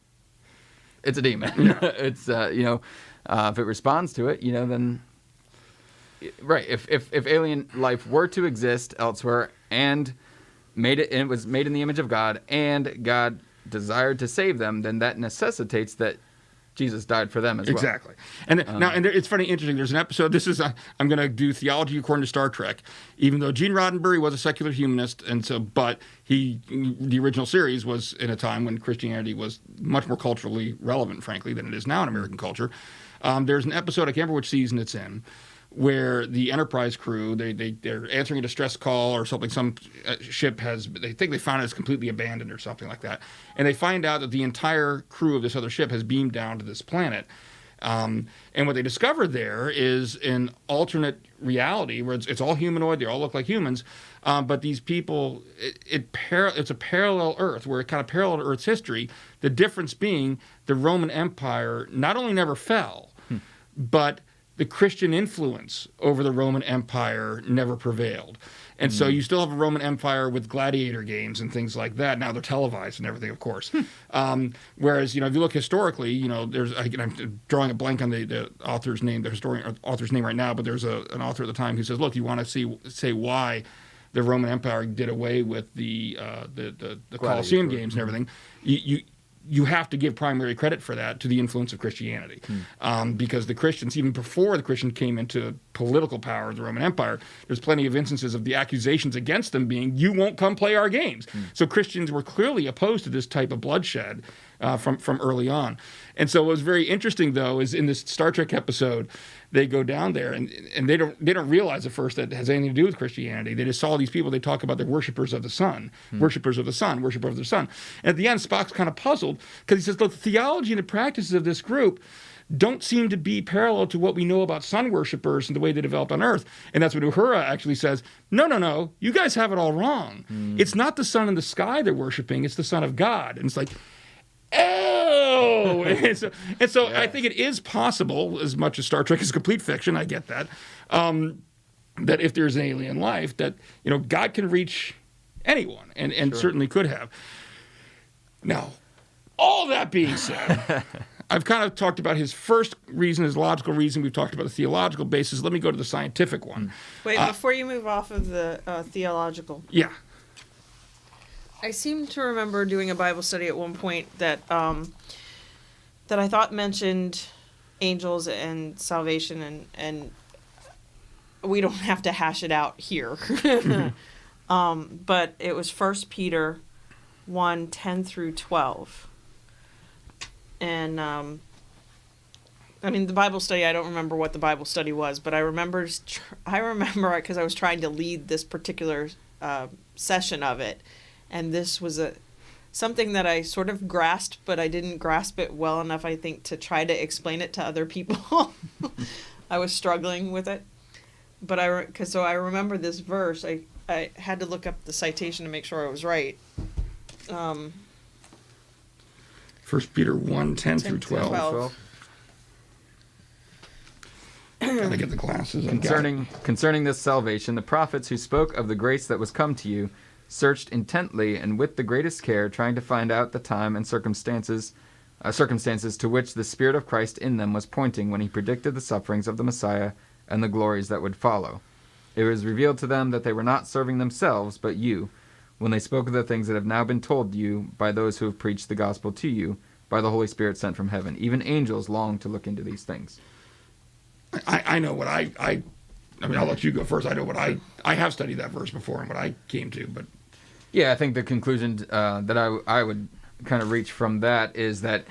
it's a demon. It's if it responds to it, then right. If alien life were to exist elsewhere and it was made in the image of God, and God desired to save them, then that necessitates that Jesus died for them as well. Exactly. And it's funny, interesting. There's an episode. This is I'm going to do theology according to Star Trek. Even though Gene Roddenberry was a secular humanist, but the original series was in a time when Christianity was much more culturally relevant, frankly, than it is now in American culture. There's an episode, I can't remember which season it's in, where the Enterprise crew, they're answering a distress call or something. Some ship they think they found it's completely abandoned or something like that. And they find out that the entire crew of this other ship has beamed down to this planet. And what they discovered there is an alternate reality where it's all humanoid, they all look like humans, but these people, it's a parallel Earth, where it kind of parallel to Earth's history, the difference being the Roman Empire not only never fell, but the Christian influence over the Roman Empire never prevailed. And so you still have a Roman Empire with gladiator games and things like that. Now they're televised and everything, of course. Whereas, if you look historically, I'm drawing a blank on the author's name, the historian author's name right now, but there's an author at the time who says, look, you want to say why the Roman Empire did away with the Colosseum games and everything. You have to give primary credit for that to the influence of Christianity. Because the Christians, even before the Christians came into political power of the Roman Empire, there's plenty of instances of the accusations against them being, you won't come play our games. So Christians were clearly opposed to this type of bloodshed from early on. And so what was very interesting, though, is in this Star Trek episode, they go down there and they don't realize at first that it has anything to do with Christianity. They just saw these people. They talk about the worshipers of the sun, worshipers of the sun, worshipers of the sun. And at the end, Spock's kind of puzzled because he says, look, the theology and the practices of this group don't seem to be parallel to what we know about sun worshipers and the way they developed on Earth. And that's what Uhura actually says, no, you guys have it all wrong. It's not the sun in the sky they're worshiping, it's the Son of God. And it's like, oh! and so yes. I think it is possible, as much as Star Trek is complete fiction, I get that, that if there's an alien life, that God can reach anyone, and sure. Certainly could have. Now, all that being said, I've kind of talked about his first reason, his logical reason. We've talked about the theological basis. Let me go to the scientific one. Wait, before you move off of the theological. Yeah. I seem to remember doing a Bible study at one point that I thought mentioned angels and salvation, and we don't have to hash it out here. But it was 1 Peter 1:10-12. And, the Bible study, I don't remember what the Bible study was, but I remember because I was trying to lead this particular session of it. And this was something that I sort of grasped, but I didn't grasp it well enough, I think, to try to explain it to other people. I was struggling with it. But so I remember this verse. I had to look up the citation to make sure I was right. 1 Peter 1:10-12. Gotta get the glasses. Concerning this salvation, the prophets who spoke of the grace that was come to you searched intently and with the greatest care, trying to find out the time and circumstances to which the Spirit of Christ in them was pointing when he predicted the sufferings of the Messiah and the glories that would follow. It was revealed to them that they were not serving themselves, but you, when they spoke of the things that have now been told you by those who have preached the gospel to you by the Holy Spirit sent from heaven. Even angels long to look into these things. I know what I'll let you go first. I know what I have studied that verse before and what I came to, but... Yeah, I think the conclusion that I would kind of reach from that is that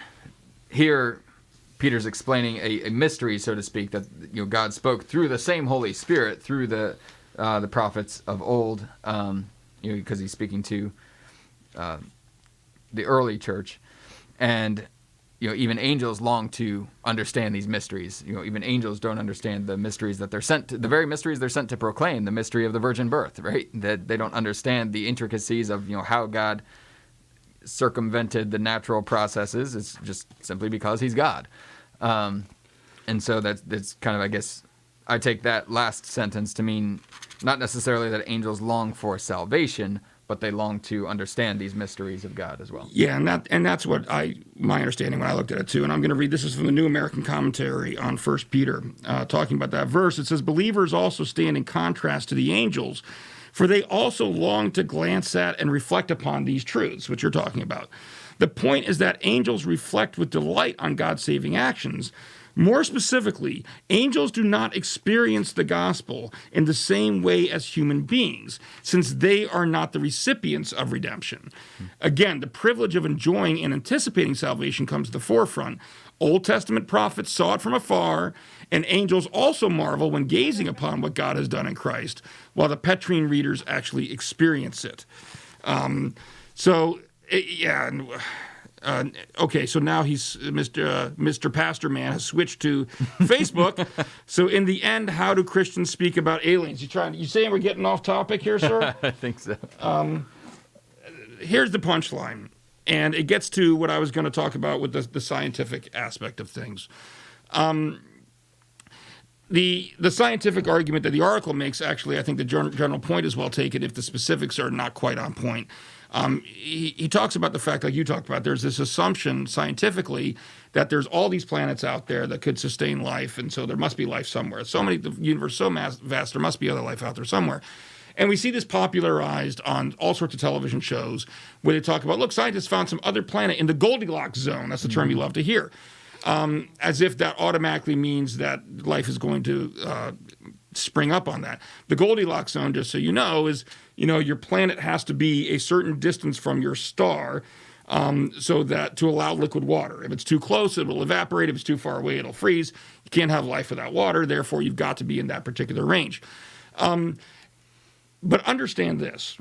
here Peter's explaining a mystery, so to speak, that God spoke through the same Holy Spirit through the prophets of old, because he's speaking to the early church, and even angels long to understand these mysteries. Even angels don't understand the mysteries that they're sent to, the very mysteries they're sent to proclaim, the mystery of the virgin birth, right? That they don't understand the intricacies of, how God circumvented the natural processes. It's just simply because he's God. And so that's kind of, I guess, I take that last sentence to mean not necessarily that angels long for salvation, but they long to understand these mysteries of God as well. Yeah, and that's what my understanding when I looked at it too. And I'm going to read, this is from the New American Commentary on 1 Peter, talking about that verse. It says, believers also stand in contrast to the angels, for they also long to glance at and reflect upon these truths, which you're talking about. The point is that angels reflect with delight on God's saving actions. More specifically, angels do not experience the gospel in the same way as human beings, since they are not the recipients of redemption. Again, the privilege of enjoying and anticipating salvation comes to the forefront. Old Testament prophets saw it from afar, and angels also marvel when gazing upon what God has done in Christ, while the Petrine readers actually experience it. Okay, so now he's Mr. Pastor Man has switched to Facebook. So in the end, how do Christians speak about aliens? You saying we're getting off topic here, sir? I think so. Here's the punchline, and it gets to what I was going to talk about with the scientific aspect of things. The scientific argument that the article makes, actually, I think the general point is well taken if the specifics are not quite on point. He talks about the fact, like you talked about, there's this assumption scientifically that there's all these planets out there that could sustain life, and so there must be life somewhere. The universe is so vast, there must be other life out there somewhere. And we see this popularized on all sorts of television shows where they talk about, look, scientists found some other planet in the Goldilocks Zone. That's the term you love to hear. As if that automatically means that life is going to spring up on that. The Goldilocks Zone, just so you know, is, your planet has to be a certain distance from your star so that to allow liquid water. If it's too close, it will evaporate. If it's too far away, it'll freeze. You can't have life without water. Therefore, you've got to be in that particular range. But understand this.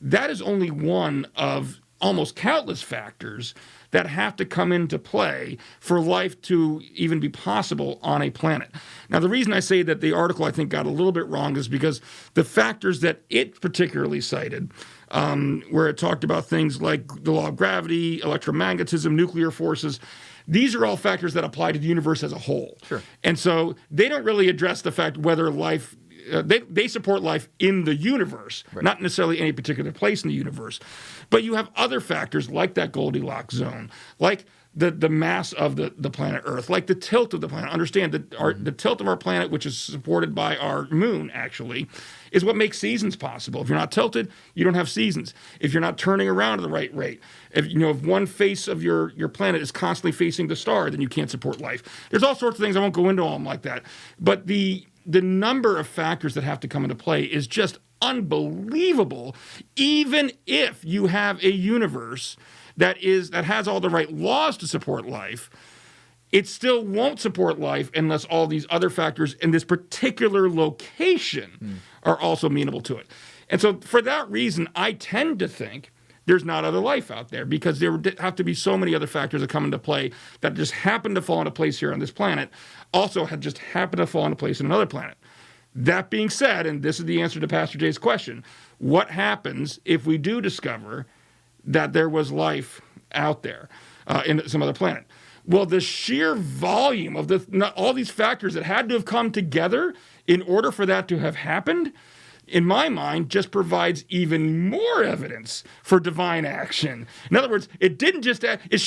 That is only one of almost countless factors that have to come into play for life to even be possible on a planet. Now, the reason I say that the article, I think, got a little bit wrong is because the factors that it particularly cited, where it talked about things like the law of gravity, electromagnetism, nuclear forces, these are all factors that apply to the universe as a whole. Sure. And so they don't really address the fact whether life they support life in the universe, right, not necessarily any particular place in the universe. But you have other factors like that Goldilocks zone, like the mass of the planet Earth, like the tilt of the planet. Understand that the tilt of our planet, which is supported by our moon, actually, is what makes seasons possible. If you're not tilted, you don't have seasons. If you're not turning around at the right rate, if one face of your planet is constantly facing the star, then you can't support life. There's all sorts of things. I won't go into all of them like that. But the number of factors that have to come into play is just unbelievable, even if you have a universe that has all the right laws to support life. It still won't support life unless all these other factors in this particular location are also amenable to it. And so for that reason, I tend to think there's not other life out there, because there would have to be so many other factors that come into play that just happen to fall into place here on this planet, also had just happened to fall into place in another planet. That being said, and this is the answer to Pastor Jay's question, what happens if we do discover that there was life out there in some other planet? Well, the sheer volume of all these factors that had to have come together in order for that to have happened, in my mind, just provides even more evidence for divine action. In other words, statistically, it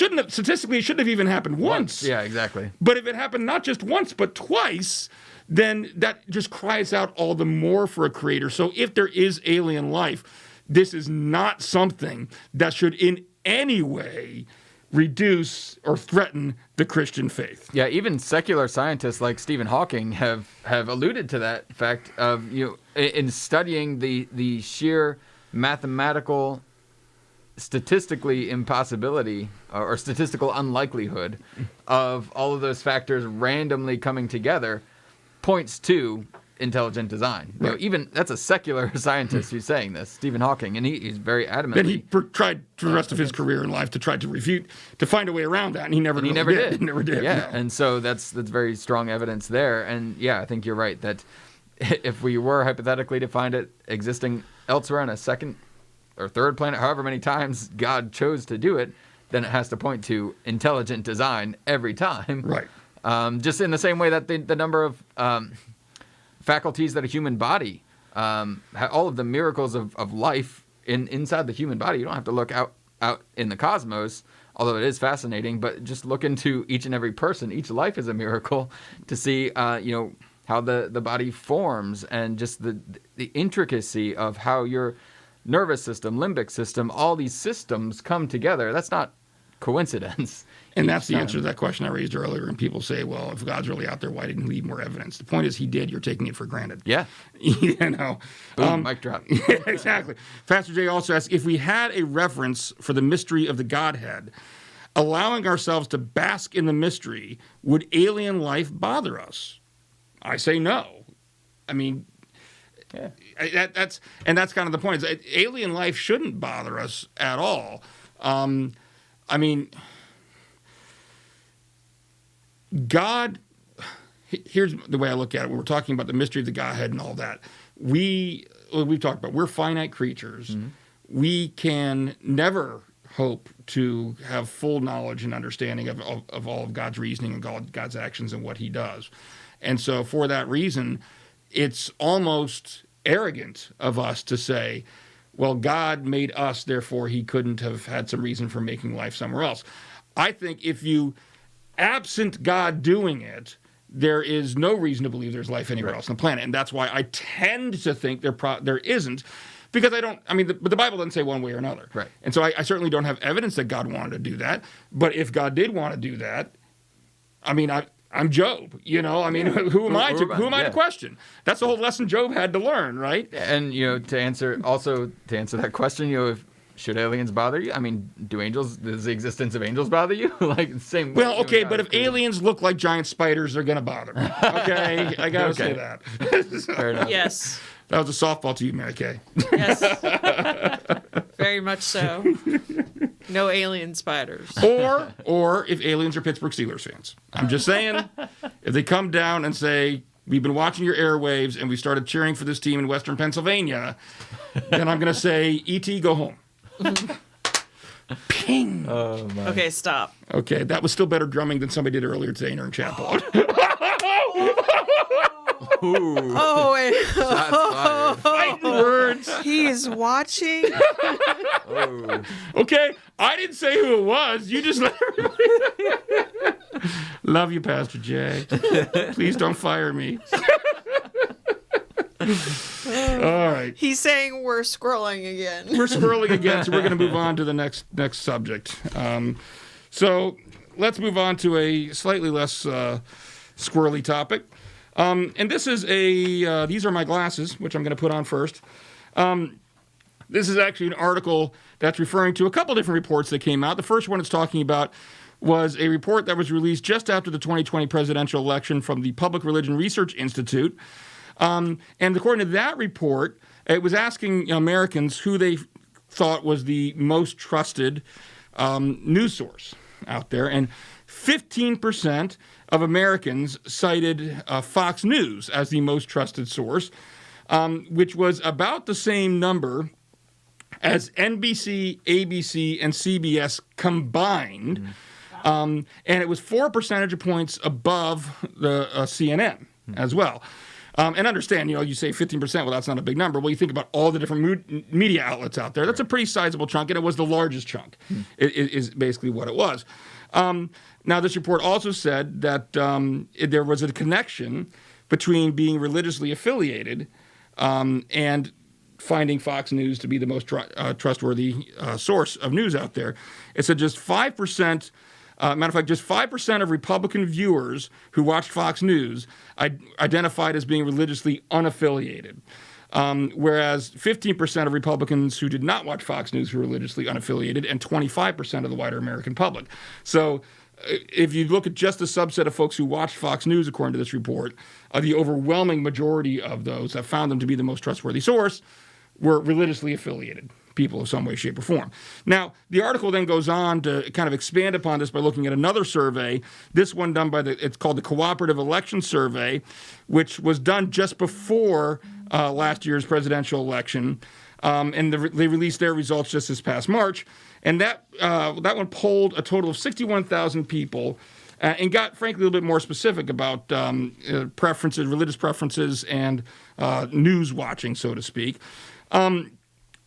shouldn't have even happened once. Yeah, exactly. But if it happened not just once, but twice, then that just cries out all the more for a creator. So if there is alien life, this is not something that should in any way reduce or threaten the Christian faith. Yeah, even secular scientists like Stephen Hawking have alluded to that fact of, in studying the sheer mathematical, statistically impossibility or statistical unlikelihood of all of those factors randomly coming together, points to intelligent design. You know, Right. even that's a secular scientist who's saying this, Stephen Hawking, and he's very adamant. Then he tried for the rest of his career in life to try to refute, to find a way around that, and he never He really never did. He never did. Yeah, no. and so that's very strong evidence there. And yeah, I think you're right that if we were hypothetically to find it existing elsewhere on a second or third planet, however many times God chose to do it, then it has to point to intelligent design every time. Right. Just in the same way that the number of faculties that a human body, all of the miracles of life inside the human body, you don't have to look out in the cosmos, although it is fascinating, but just look into each and every person. Each life is a miracle to see, how the body forms and just the intricacy of how your nervous system, limbic system, all these systems come together. That's not coincidence. And that's the answer to that question I raised earlier. And people say, well, if God's really out there, why didn't he leave more evidence? The point is he did. You're taking it for granted. Yeah. You know. Boom, mic drop. Yeah, exactly. Pastor Jay also asks, if we had a reference for the mystery of the Godhead, allowing ourselves to bask in the mystery, would alien life bother us? I say no. I mean, Yeah. that's kind of the point. Is alien life shouldn't bother us at all. I mean, God, here's the way I look at it. When we're talking about the mystery of the Godhead and all that, we've talked about, we're finite creatures. Mm-hmm. We can never hope to have full knowledge and understanding of all of God's reasoning and God's actions and what he does. And so for that reason, it's almost arrogant of us to say, well, God made us, therefore he couldn't have had some reason for making life somewhere else. I think if you, absent God doing it, there is no reason to believe there's life anywhere else on the planet. And that's why I tend to think there isn't, because but the Bible doesn't say one way or another. Right. And so I certainly don't have evidence that God wanted to do that. But if God did want to do that, I'm Job, who am I to question? That's the whole lesson Job had to learn, right? And to answer that question, should aliens bother you? I mean, does the existence of angels bother you? Like the same. Well, okay, but if aliens look like giant spiders, they're gonna bother me. Okay, I gotta say that. Fair enough. Yes. That was a softball to you, Mary Kay. Yes. Very much so. No alien spiders. Or if aliens are Pittsburgh Steelers fans. I'm just saying, if they come down and say, we've been watching your airwaves and we started cheering for this team in Western Pennsylvania, then I'm going to say, E.T., go home. Ping. Oh, my. Okay, stop. Okay, that was still better drumming than somebody did earlier today during chapel. Ooh. Oh, wait. Shots fired. Words. He is watching. Oh. Okay, I didn't say who it was. You just let everybody. Love you, Pastor Jay. Please don't fire me. All right. He's saying we're scrolling again. We're scrolling again, so we're going to move on to the next subject. So let's move on to a slightly less squirrely topic. And this is these are my glasses, which I'm going to put on first. This is actually an article that's referring to a couple different reports that came out. The first one it's talking about was a report that was released just after the 2020 presidential election from the Public Religion Research Institute. And according to that report, it was asking Americans who they thought was the most trusted news source out there. And 15% of Americans cited Fox News as the most trusted source, which was about the same number as NBC, ABC, and CBS combined. And it was 4 percentage points above the CNN as well. And understand, you say 15%, well, that's not a big number. Well, you think about all the different media outlets out there. That's a pretty sizable chunk, and it was the largest chunk, is basically what it was. Now, this report also said that there was a connection between being religiously affiliated and finding Fox News to be the most trustworthy source of news out there. It said just 5%, matter of fact, just 5% of Republican viewers who watched Fox News identified as being religiously unaffiliated, whereas 15% of Republicans who did not watch Fox News were religiously unaffiliated, and 25% of the wider American public. So if you look at just the subset of folks who watched Fox News, according to this report, the overwhelming majority of those that found them to be the most trustworthy source were religiously affiliated people of some way, shape, or form. Now, the article then goes on to kind of expand upon this by looking at another survey, this one done by it's called the Cooperative Election Survey, which was done just before last year's presidential election. And they released their results just this past March. And that one polled a total of 61,000 people and got, frankly, a little bit more specific about preferences, religious preferences, and news watching, so to speak.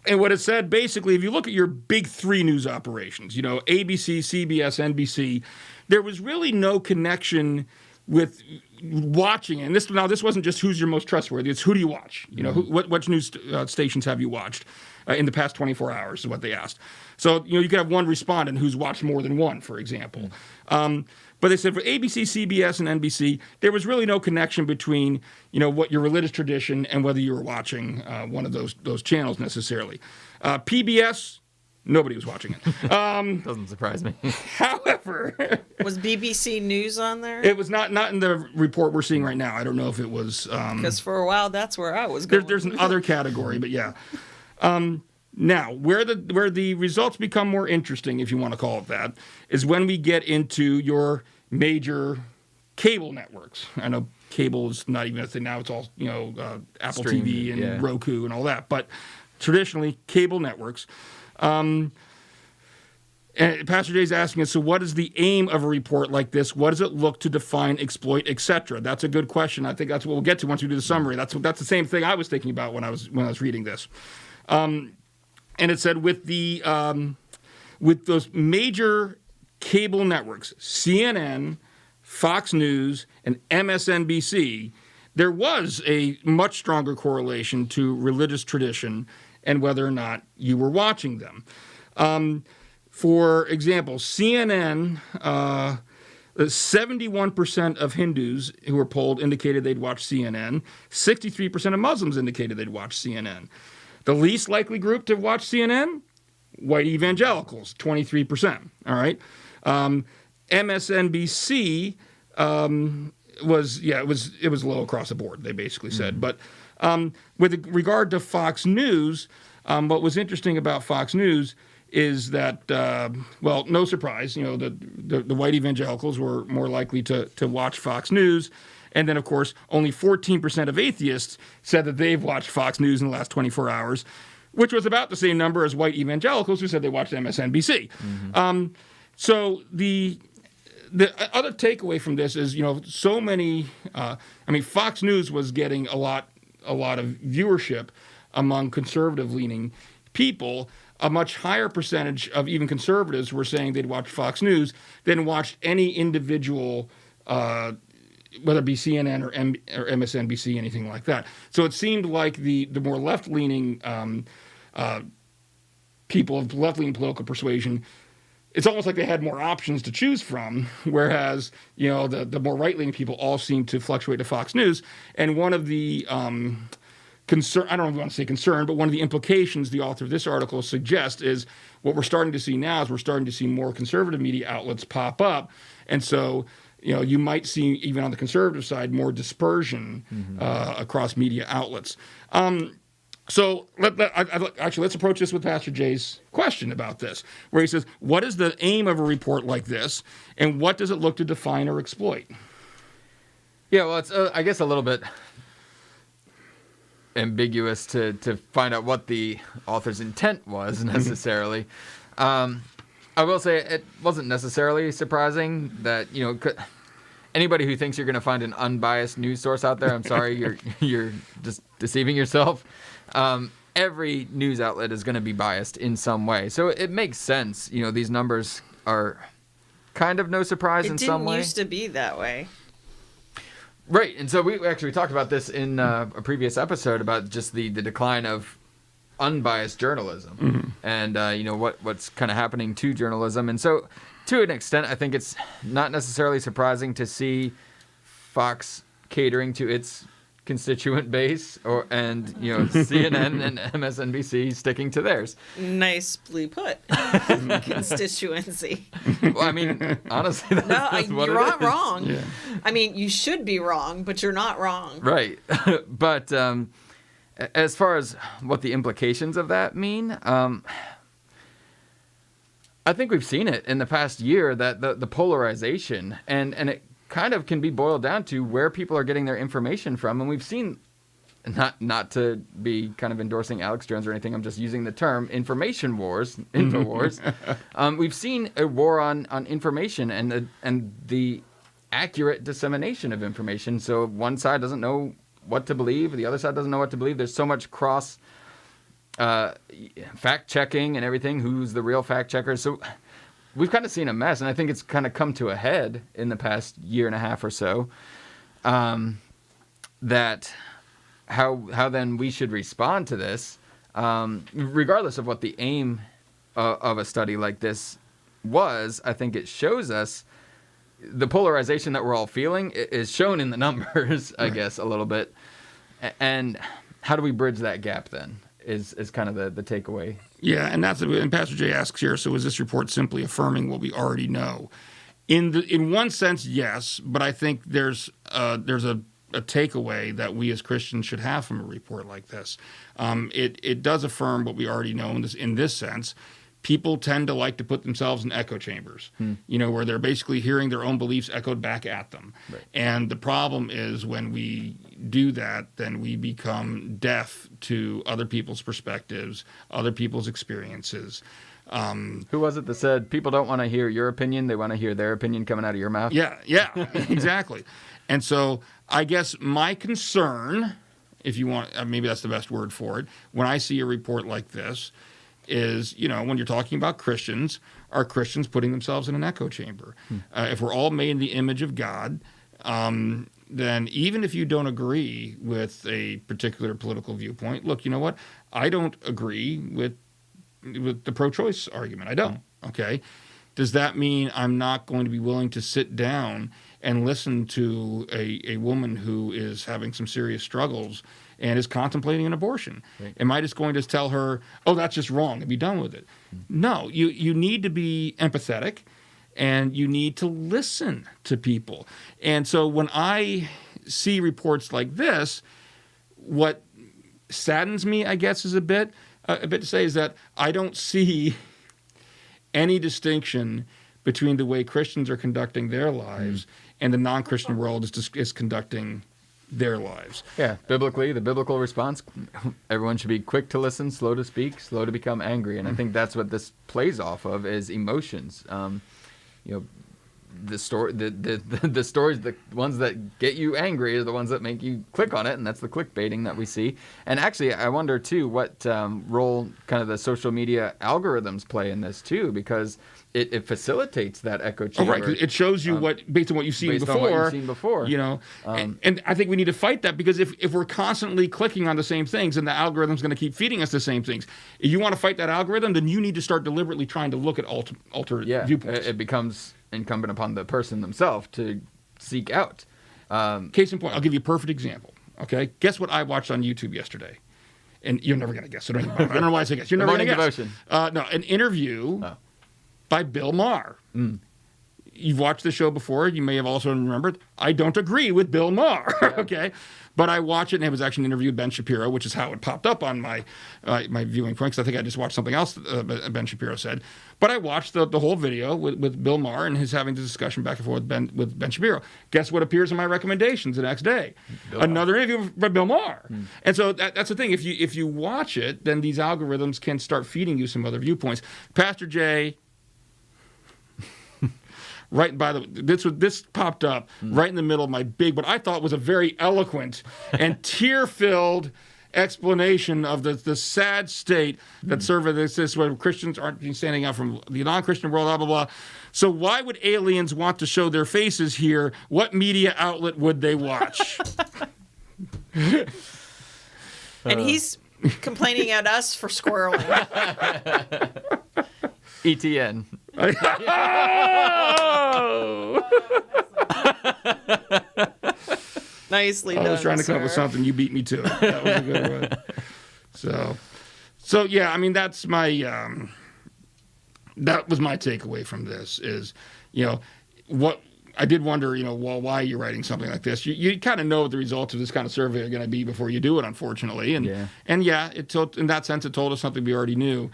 And what it said, basically, if you look at your big three news operations, ABC, CBS, NBC, there was really no connection with watching. And this wasn't just who's your most trustworthy. It's who do you watch? What news stations have you watched in the past 24 hours is what they asked. So, you could have one respondent who's watched more than one, for example. But they said for ABC, CBS, and NBC, there was really no connection between, what your religious tradition and whether you were watching one of those channels necessarily. PBS, nobody was watching it. Doesn't surprise me. However, was BBC News on there? It was not in the report we're seeing right now. I don't know if it was. Because for a while, that's where I was going. There's an other category, but yeah. Now, where the results become more interesting, if you want to call it that, is when we get into your major cable networks. I know cable is not even a thing now. It's all, Apple TV and Roku and all that. But traditionally, cable networks. And Pastor Jay's asking us, so what is the aim of a report like this? What does it look to define, exploit, etc.? That's a good question. I think that's what we'll get to once we do the summary. That's the same thing I was thinking about when I was reading this. And it said with those major cable networks, CNN, Fox News, and MSNBC, there was a much stronger correlation to religious tradition and whether or not you were watching them. For example, CNN, 71% of Hindus who were polled indicated they'd watch CNN. 63% of Muslims indicated they'd watch CNN. The least likely group to watch CNN, white evangelicals, 23%. All right. MSNBC it was low across the board, they basically said. But with regard to Fox News, what was interesting about Fox News is that, no surprise, the white evangelicals were more likely to watch Fox News. And then, of course, only 14% of atheists said that they've watched Fox News in the last 24 hours, which was about the same number as white evangelicals who said they watched MSNBC. Mm-hmm. So the other takeaway from this is, so many. Fox News was getting a lot of viewership among conservative-leaning people. A much higher percentage of even conservatives were saying they'd watch Fox News than watched any individual. Whether it be CNN or MSNBC, anything like that. So it seemed like the more left-leaning people of left-leaning political persuasion, it's almost like they had more options to choose from, whereas, the more right-leaning people all seemed to fluctuate to Fox News. And one of the concern, I don't know if you want to say concern, but one of the implications the author of this article suggests is what we're starting to see now is we're starting to see more conservative media outlets pop up. And so you might see, even on the conservative side, more dispersion across media outlets. So let's approach this with Pastor Jay's question about this, where he says, what is the aim of a report like this, and what does it look to define or exploit? Yeah, well, it's, I guess, a little bit ambiguous to find out what the author's intent was necessarily. I will say it wasn't necessarily surprising that, anybody who thinks you're going to find an unbiased news source out there, I'm sorry, you're just deceiving yourself. Every news outlet is going to be biased in some way. So it makes sense. These numbers are kind of no surprise in some way. It didn't used to be that way. Right. And so we talked about this in a previous episode about just the decline of unbiased journalism and what's kind of happening to journalism. And so to an extent, I think it's not necessarily surprising to see Fox catering to its constituent base, and CNN and MSNBC sticking to theirs. Nicely put. Constituency. Well, I mean, honestly, that's what you're it not is. wrong. Yeah. I mean, you should be wrong, but you're not wrong. Right. But as far as what the implications of that mean, I think we've seen it in the past year, that the polarization, and it kind of can be boiled down to where people are getting their information from. And we've seen, not to be kind of endorsing Alex Jones or anything, I'm just using the term information wars, info wars. We've seen a war on information and the accurate dissemination of information. So one side doesn't know what to believe, the other side doesn't know what to believe. There's so much cross fact checking and everything. Who's the real fact checker? So we've kind of seen a mess, and I think it's kind of come to a head in the past year and a half or so. That how then we should respond to this, regardless of what the aim of a study like this was. I think it shows us the polarization that we're all feeling is shown in the numbers, I guess, a little bit. And how do we bridge that gap then? Is kind of the takeaway. Yeah, and Pastor Jay asks here, so is this report simply affirming what we already know? In one sense, yes, but I think there's a takeaway that we as Christians should have from a report like this. It does affirm what we already know in this sense. People tend to like to put themselves in echo chambers, where they're basically hearing their own beliefs echoed back at them. Right. And the problem is when we do that, then we become deaf to other people's perspectives, other people's experiences. Who was it that said people don't want to hear your opinion, they want to hear their opinion coming out of your mouth? Yeah, exactly. And so I guess my concern, if you want, maybe that's the best word for it, when I see a report like this, is, when you're talking about Christians, are Christians putting themselves in an echo chamber? If we're all made in the image of God, then even if you don't agree with a particular political viewpoint, look, you know what? I don't agree with the pro-choice argument. I don't. Okay. Does that mean I'm not going to be willing to sit down and listen to a woman who is having some serious struggles and is contemplating an abortion? Right. Am I just going to tell her, oh, that's just wrong, and be done with it? No, you need to be empathetic, and you need to listen to people. And so when I see reports like this, what saddens me, I guess, is a bit to say, is that I don't see any distinction between the way Christians are conducting their lives and the non-Christian world is conducting their lives. Yeah, biblically, the biblical response, everyone should be quick to listen, slow to speak, slow to become angry. And I think that's what this plays off of, is emotions. The stories, the ones that get you angry are the ones that make you click on it, and that's the clickbaiting that we see. And actually, I wonder too what role kind of the social media algorithms play in this too, because it facilitates that echo chamber. Oh, right. It shows you based on what you've seen before. And I think we need to fight that, because if we're constantly clicking on the same things, then the algorithm's going to keep feeding us the same things. If you want to fight that algorithm, then you need to start deliberately trying to look at alternate viewpoints. It becomes incumbent upon the person themselves to seek out. Case in point, I'll give you a perfect example. Okay, guess what I watched on YouTube yesterday? And you're never going to guess. So don't I don't know why I say guess. You're never going to guess. No, an interview by Bill Maher. You've watched the show before. You may have also remembered, I don't agree with Bill Maher. Okay, but I watch it, and it was actually an interview with Ben Shapiro, which is how it popped up on my viewing point, because I think I just watched something else Ben Shapiro said. But I watched the whole video with Bill Maher and his having the discussion back and forth with Ben Shapiro. Guess what appears in my recommendations the next day? Another interview by Bill Maher. And so that's the thing. If you watch it, then these algorithms can start feeding you some other viewpoints. Pastor Jay, right by this popped up right in the middle of my what I thought was a very eloquent and tear-filled explanation of the sad state that this where Christians aren't standing out from the non-Christian world, blah, blah, blah. So why would aliens want to show their faces here? What media outlet would they watch? And he's complaining at us for squirreling. ETN. Nicely done. I was trying to come up with sir. something. You beat me to it. That was a good one. So yeah, I mean, that's my that was my takeaway from this is, what I did wonder, why you're writing something like this. You kind of know what the results of this kind of survey are going to be before you do it, unfortunately. And in that sense, it told us something we already knew.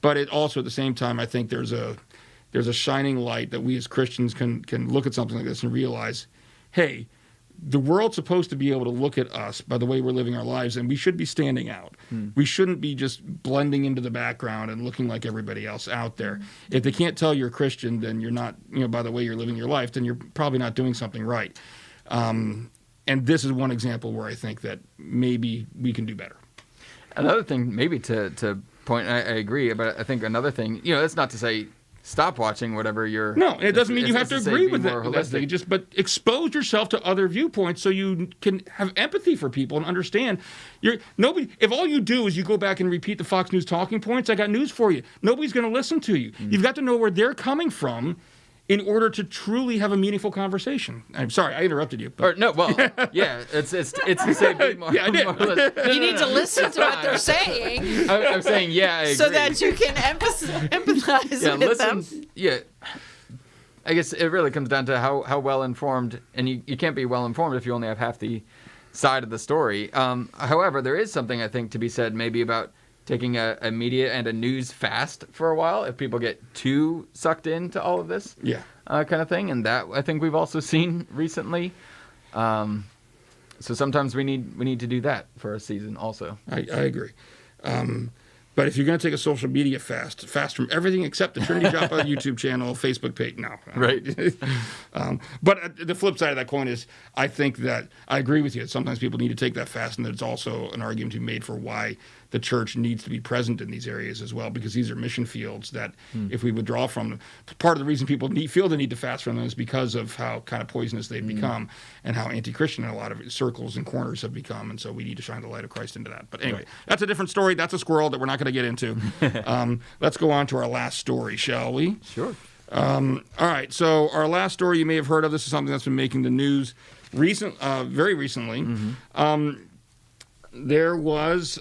But it also, at the same time, I think there's a shining light that we as Christians can look at something like this and realize, hey, the world's supposed to be able to look at us by the way we're living our lives, and we should be standing out. We shouldn't be just blending into the background and looking like everybody else out there. If they can't tell you're a Christian, then you're not, by the way you're living your life, then you're probably not doing something right. And this is one example where I think that maybe we can do better. Another thing, maybe to point, I agree, but I think another thing, that's not to say stop watching whatever you're... No, it doesn't mean you have to agree with it. But expose yourself to other viewpoints so you can have empathy for people and understand. If all you do is you go back and repeat the Fox News talking points, I got news for you. Nobody's going to listen to you. You've got to know where they're coming from in order to truly have a meaningful conversation. I'm sorry, I interrupted you. But... it's to say more, yeah, I did. More or less. You need to listen to what they're saying. I'm saying, I agree. So that you can empathize with them. Yeah. I guess it really comes down to how well informed, and you can't be well informed if you only have half the side of the story. However, there is something I think to be said maybe about taking a media and a news fast for a while if people get too sucked into all of this kind of thing. And that I think we've also seen recently. So sometimes we need to do that for a season also. I agree. But if you're going to take a social media fast from everything except the Trinity Talk YouTube channel, Facebook page, no. Right. But the flip side of that coin is I think that I agree with you. Sometimes people need to take that fast, and there's also an argument to be made for why the church needs to be present in these areas as well, because these are mission fields that if we withdraw from them, part of the reason people feel the need to fast from them is because of how kind of poisonous they've become and how anti-Christian in a lot of circles and corners have become. And so we need to shine the light of Christ into that. But anyway, that's a different story. That's a squirrel that we're not going to get into. Let's go on to our last story, shall we? Sure. All right. So our last story you may have heard of. This is something that's been making the news very recently. There was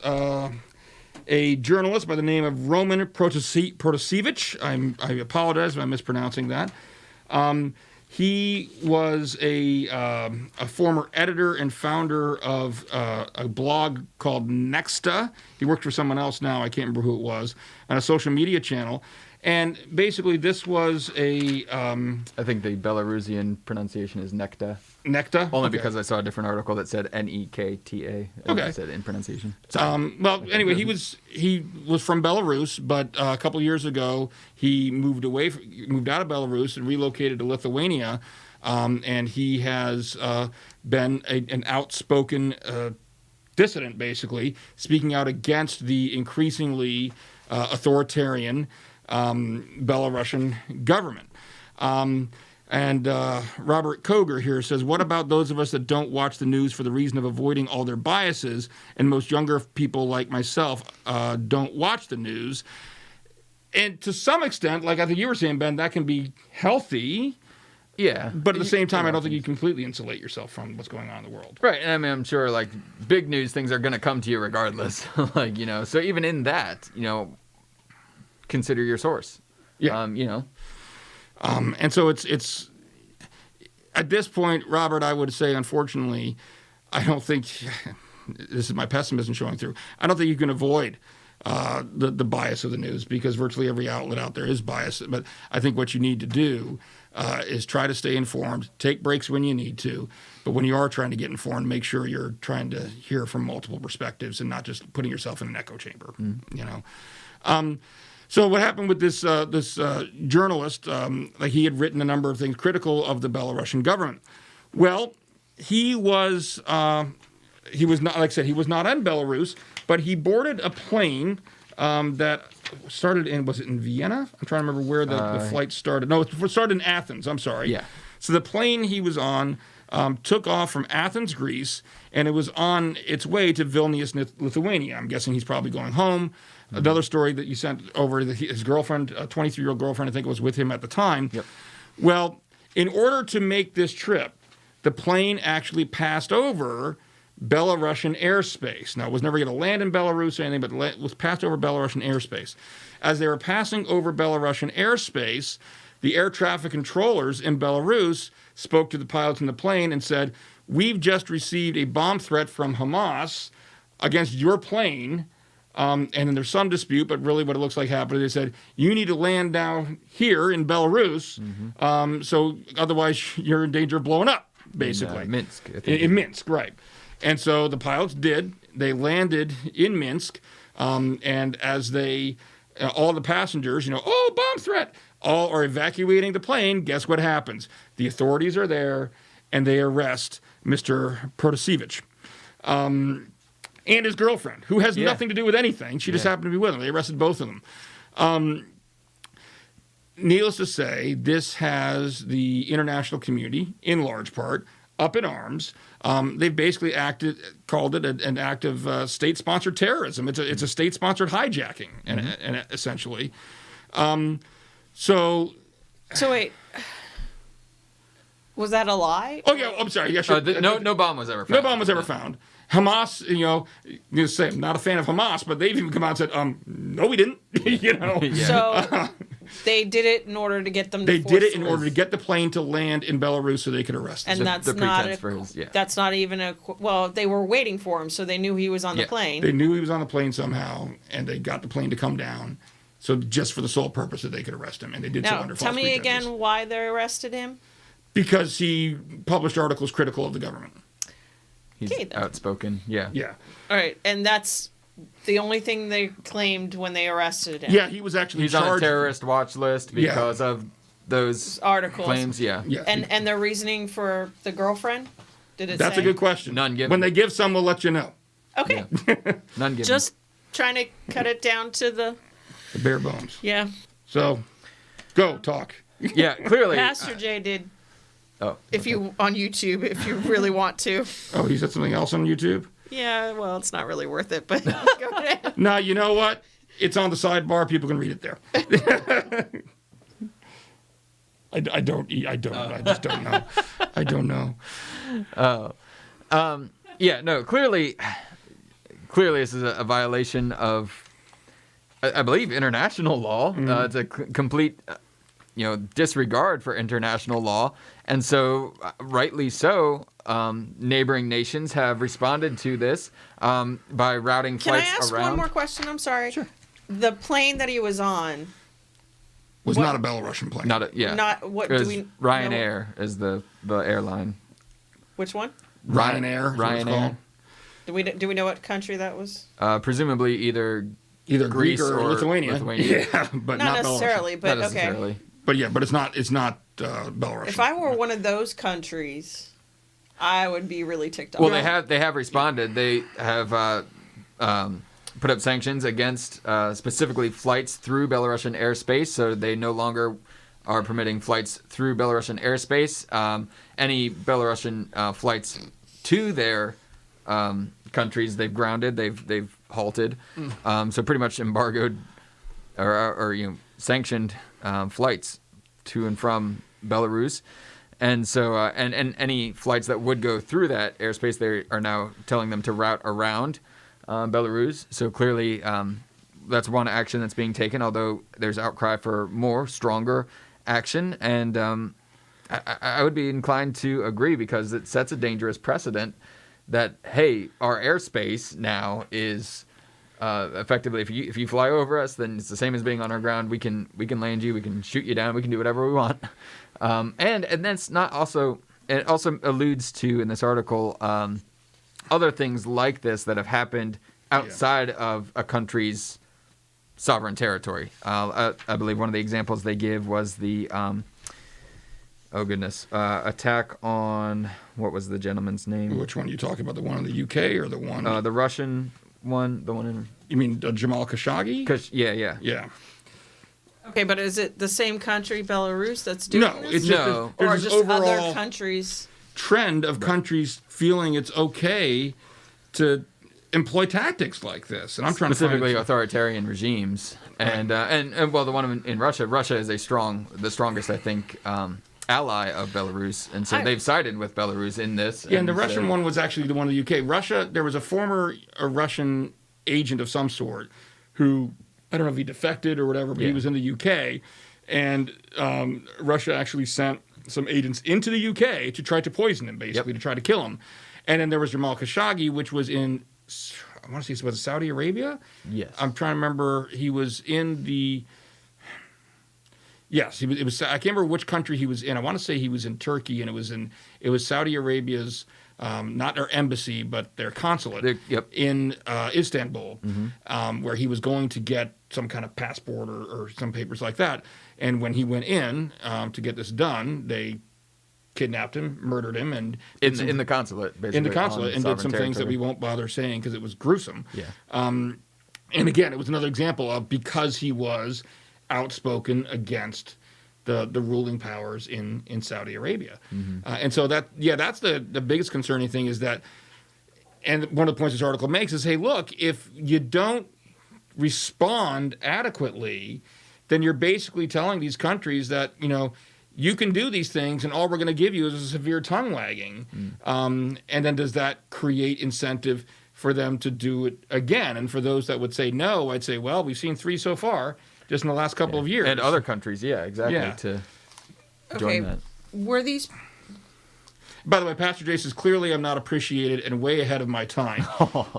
a journalist by the name of Roman Protasevich. I apologize if I'm mispronouncing that. He was a former editor and founder of a blog called Nexta. He worked for someone else now, I can't remember who it was, on a social media channel. And basically this was I think the Belarusian pronunciation is Nekta. Nekta? Only because I saw a different article that said Nekta. Okay. It said in pronunciation. Well, anyway, he was from Belarus, but a couple of years ago he moved out of Belarus and relocated to Lithuania, and he has been an outspoken dissident, basically, speaking out against the increasingly authoritarian Belarusian government. And Robert Koger here says, what about those of us that don't watch the news for the reason of avoiding all their biases, and most younger people like myself don't watch the news? And to some extent, like I think you were saying, Ben, that can be healthy. Yeah. But at the same time, I don't think you completely insulate yourself from what's going on in the world. Right. And I mean, I'm sure like big news things are going to come to you regardless. So even in that, consider your source. Yeah. And so it's at this point, Robert, I would say, unfortunately, I don't think this is my pessimism showing through. I don't think you can avoid the bias of the news, because virtually every outlet out there is biased. But I think what you need to do is try to stay informed, take breaks when you need to. But when you are trying to get informed, make sure you're trying to hear from multiple perspectives and not just putting yourself in an echo chamber. So what happened with this journalist? He had written a number of things critical of the Belarusian government. Well, he was not, like I said, he was not in Belarus, but he boarded a plane that started was it in Vienna? I'm trying to remember where the flight started. No, it started in Athens. I'm sorry. Yeah. So the plane he was on took off from Athens, Greece, and it was on its way to Vilnius, Lithuania. I'm guessing he's probably going home. Another story that you sent over, his girlfriend, a 23-year-old girlfriend, I think was with him at the time. Yep. Well, in order to make this trip, the plane actually passed over Belarusian airspace. Now, it was never going to land in Belarus or anything, but it was passed over Belarusian airspace. As they were passing over Belarusian airspace, the air traffic controllers in Belarus spoke to the pilots in the plane and said, "We've just received a bomb threat from Hamas against your plane." And then there's some dispute, but really what it looks like happened, they said, "You need to land down here in Belarus, so otherwise you're in danger of blowing up," basically. In Minsk. I think. In Minsk, right. And so the pilots did. They landed in Minsk, and as they, all the passengers, oh, bomb threat, all are evacuating the plane. Guess what happens? The authorities are there, and they arrest Mr. Protasevich. And his girlfriend, who has nothing to do with anything. She just happened to be with him. They arrested both of them. Needless to say, this has the international community, in large part, up in arms. They've basically called it an act of state-sponsored terrorism. It's a state-sponsored hijacking, and essentially. So wait, was that a lie? Oh yeah, I'm sorry. Yeah, sure. No bomb was ever found. No bomb was ever found. Hamas, say I'm not a fan of Hamas, but they've even come out and said, no, we didn't. So they did it in order to get them. They did it in order to get the plane to land in Belarus so they could arrest him. And that's not that's not even a. Well, they were waiting for him, so they knew he was on the plane. They knew he was on the plane somehow, and they got the plane to come down. So just for the sole purpose that they could arrest him, and they did so under false tell me pretenses. again why they arrested him. Because he published articles critical of the government. He's outspoken. Yeah. Yeah. All right, and that's the only thing they claimed when they arrested him. Yeah, he was actually He's charged. on a terrorist watch list because of those articles. claims. Yeah. And their reasoning for the girlfriend? Did it That's say? a good question. None given. When they give some, we'll let you know. Okay. None given. Just trying to cut it down to the bare bones. Yeah. So, go talk. Yeah, clearly. Pastor Jay did. Oh. If you on YouTube, if you really want to. Oh, he said something else on YouTube? Yeah, well, it's not really worth it, but go ahead. No, you know what? It's on the sidebar. People can read it there. I just don't know. I don't know. Yeah, no, clearly this is a violation of, I believe, international law. It's a complete, disregard for international law. And so, rightly so, neighboring nations have responded to this by routing flights around. Can I ask one more question? I'm sorry. Sure. The plane that he was on was not a Belarusian plane. Not what do we Ryanair is the airline. Which one? Ryanair. Ryanair. Do we know what country that was? Presumably either Greece or Lithuania. Yeah, but not not necessarily. Belarusian. But not necessarily. Okay. But yeah, but it's not Belarusian. If I were one of those countries, I would be really ticked off. Well, they have responded. They have put up sanctions against specifically flights through Belarusian airspace, so they no longer are permitting flights through Belarusian airspace. Any Belarusian flights to their countries, they've grounded, they've halted. So pretty much embargoed or sanctioned flights to and from Belarus. And so, and any flights that would go through that airspace, they are now telling them to route around Belarus. So clearly, that's one action that's being taken, although there's outcry for more, stronger action. And I would be inclined to agree because it sets a dangerous precedent that, hey, our airspace now is effectively, if you fly over us, then it's the same as being on our ground. We can land you, we can shoot you down, we can do whatever we want. And that's not also, it also alludes to in this article other things like this that have happened outside of a country's sovereign territory. I believe one of the examples they give was the attack on, what was the gentleman's name? Which one are you talking about? The one in the UK or the one? The Russian one, the one in... You mean Jamal Khashoggi? Yeah. Yeah. Okay, but is it the same country, Belarus, that's doing this? No, it's just or there's just this overall other countries. trend of countries feeling it's okay to employ tactics like this, and I'm trying specifically to find authoritarian regimes, and well, the one in Russia is the strongest, I think, ally of Belarus, and so they've sided with Belarus in this. Yeah, and the Russian one was actually the one of the UK. Russia, there was a former Russian agent of some sort who, I don't know if he defected or whatever, but he was in the UK, and Russia actually sent some agents into the UK to try to poison him, basically, to try to kill him. And then there was Jamal Khashoggi, which was in, I want to say, was it Saudi Arabia? Yes. I'm trying to remember. He was in the... Yes, it was. I can't remember which country he was in. I want to say he was in Turkey, and it was Saudi Arabia's, not their embassy, but their consulate in Istanbul, where he was going to get some kind of passport or some papers like that. And when he went in to get this done, they kidnapped him, murdered him, and in the consulate, basically. In the consulate, and did some things that we won't bother saying because it was gruesome. Yeah. And again, it was another example of because he was outspoken against the ruling powers in Saudi Arabia. And so that's the biggest concerning thing is that, and one of the points this article makes is, hey, look, if you don't respond adequately, then you're basically telling these countries that, you can do these things and all we're going to give you is a severe tongue wagging. And then does that create incentive for them to do it again? And for those that would say no, I'd say, well, we've seen 3 so far. Just in the last couple of years. And other countries, to join that. Were these... By the way, Pastor Jace says, clearly I'm not appreciated and way ahead of my time.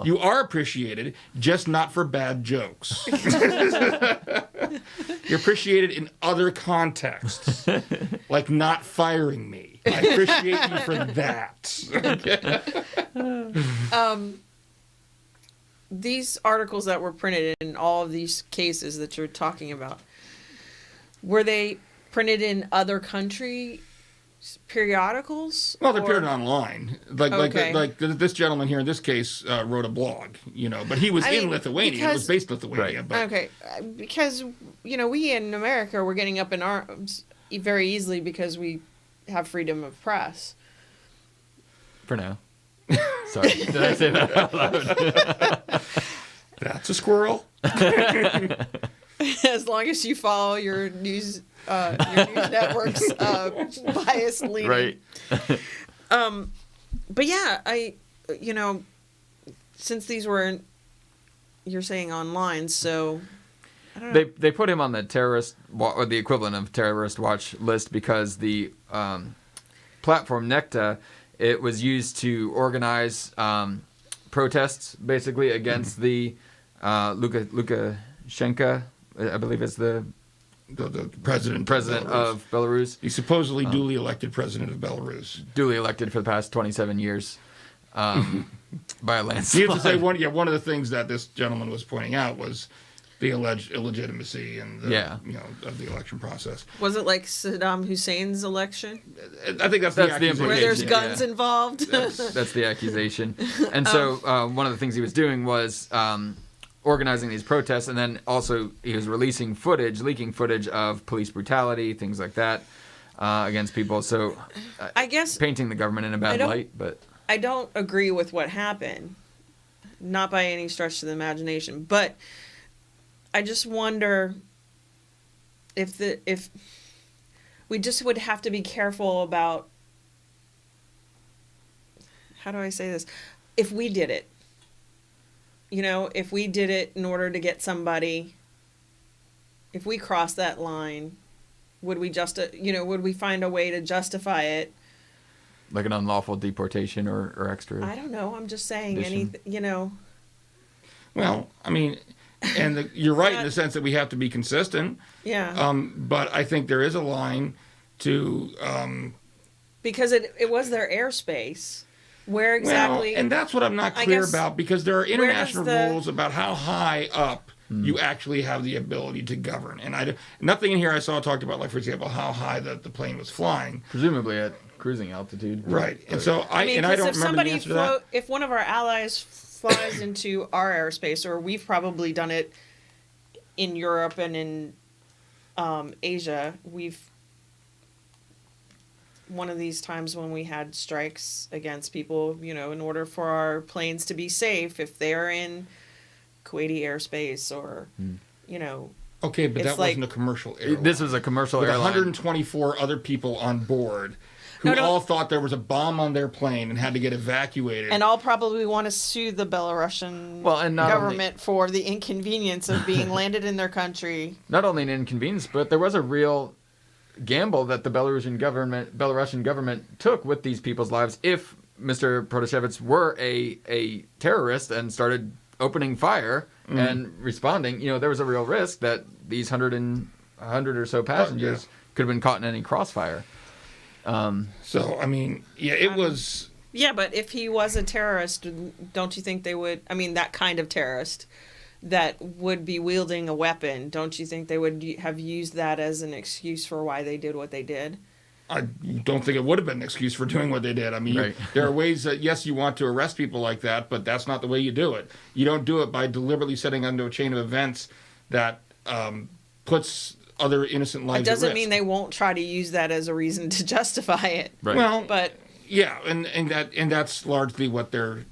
You are appreciated, just not for bad jokes. You're appreciated in other contexts, like not firing me. I appreciate you for that. Okay? These articles that were printed in all of these cases that you're talking about, were they printed in other country periodicals? Well, they're printed online. Like this gentleman here in this case wrote a blog, but he was in Lithuania. It was based in Lithuania. Right. But, okay, because, we in America, we're getting up in arms very easily because we have freedom of press. For now. Sorry, did I say that out loud? That's a squirrel. As long as you follow your news network's bias leaning. Right. But yeah, since these were, you're saying online, so I don't know. They put him on the terrorist or the equivalent of terrorist watch list because the platform Necta. It was used to organize protests, basically, against the Lukashenko, I believe is the president of Belarus. He's supposedly duly elected president of Belarus. Duly elected for the past 27 years by a landslide. You have to say, one of the things that this gentleman was pointing out was the alleged illegitimacy and of the election process. Was it like Saddam Hussein's election? I think that's the accusation. Where there's guns involved? That's the accusation. And so one of the things he was doing was organizing these protests, and then also he was leaking footage of police brutality, things like that, against people. So I guess painting the government in a bad light. But I don't agree with what happened. Not by any stretch of the imagination. But I just wonder if we just would have to be careful about, how do I say this? If we did it, if we did it in order to get somebody, if we crossed that line, would we would we find a way to justify it? Like an unlawful deportation or extra? I don't know. I'm just saying Well, I mean, and you're right in the sense that we have to be consistent. Yeah. But I think there is a line to... because it was their airspace. Where exactly... Well, and that's what I'm not clear about, because there are international rules about how high up you actually have the ability to govern. And nothing in here I saw talked about, like, for example, how high the plane was flying. Presumably at cruising altitude. Right. And so I don't remember the answer to that. If one of our allies flies into our airspace, or we've probably done it in Europe and in Asia, one of these times when we had strikes against people, in order for our planes to be safe, if they're in Kuwaiti airspace or, Okay, but It's that like- wasn't a commercial airline. This was a commercial with airline. 124 other people on board who No. all thought there was a bomb on their plane and had to get evacuated. And all probably want to sue the Belarusian Well, and not government for the inconvenience of being landed in their country. Not only an inconvenience, but there was a real gamble that the Belarusian government took with these people's lives. If Mr. Protasevich were a terrorist and started opening fire and responding, there was a real risk that these 100 or so passengers could have been caught in any crossfire. So, I mean, yeah, it was... Yeah, but if he was a terrorist, don't you think they would? I mean, that kind of terrorist that would be wielding a weapon, don't you think they would have used that as an excuse for why they did what they did? I don't think it would have been an excuse for doing what they did. I mean, Right. there are ways that, yes, you want to arrest people like that, but that's not the way you do it. You don't do it by deliberately setting into a chain of events that puts other innocent lives It doesn't at risk. mean they won't try to use that as a reason to justify it. Right. Well, But yeah, and that's largely what they're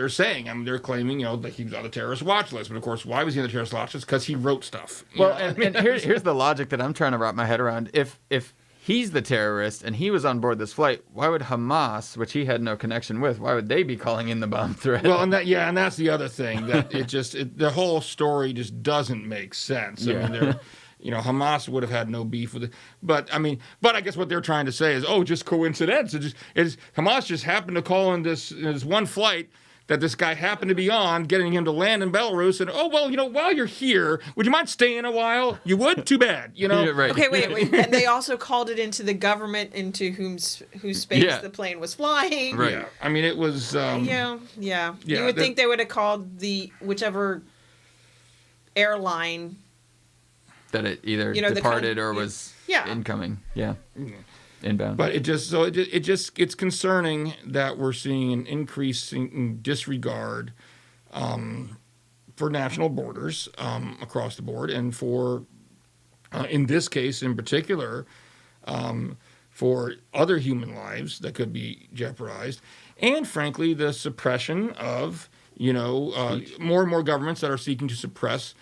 saying. I mean, they're claiming, that he was on the terrorist watch list. But of course, why was he on the terrorist watch list? Because he wrote stuff. Well, and here's the logic that I'm trying to wrap my head around. If he's the terrorist and he was on board this flight, why would Hamas, which he had no connection with, why would they be calling in the bomb threat? Well, and that's the other thing that the whole story just doesn't make sense. Yeah. I mean, Hamas would have had no beef with it, but I guess what they're trying to say is, just coincidence. Hamas just happened to call in this one flight that this guy happened to be on, getting him to land in Belarus, and while you're here, would you mind staying a while? You would? Too bad, Yeah, right. okay, wait. And they also called it into the government into whose space Yeah. the plane was flying. Right. Yeah, I mean, it was. Yeah. You would think they would have called the whichever airline. That it either the departed or was Yeah. incoming. Yeah. Inbound. But it's concerning that we're seeing an increasing disregard for national borders across the board, and for in this case in particular for other human lives that could be jeopardized, and frankly the suppression of more and more governments that are seeking to suppress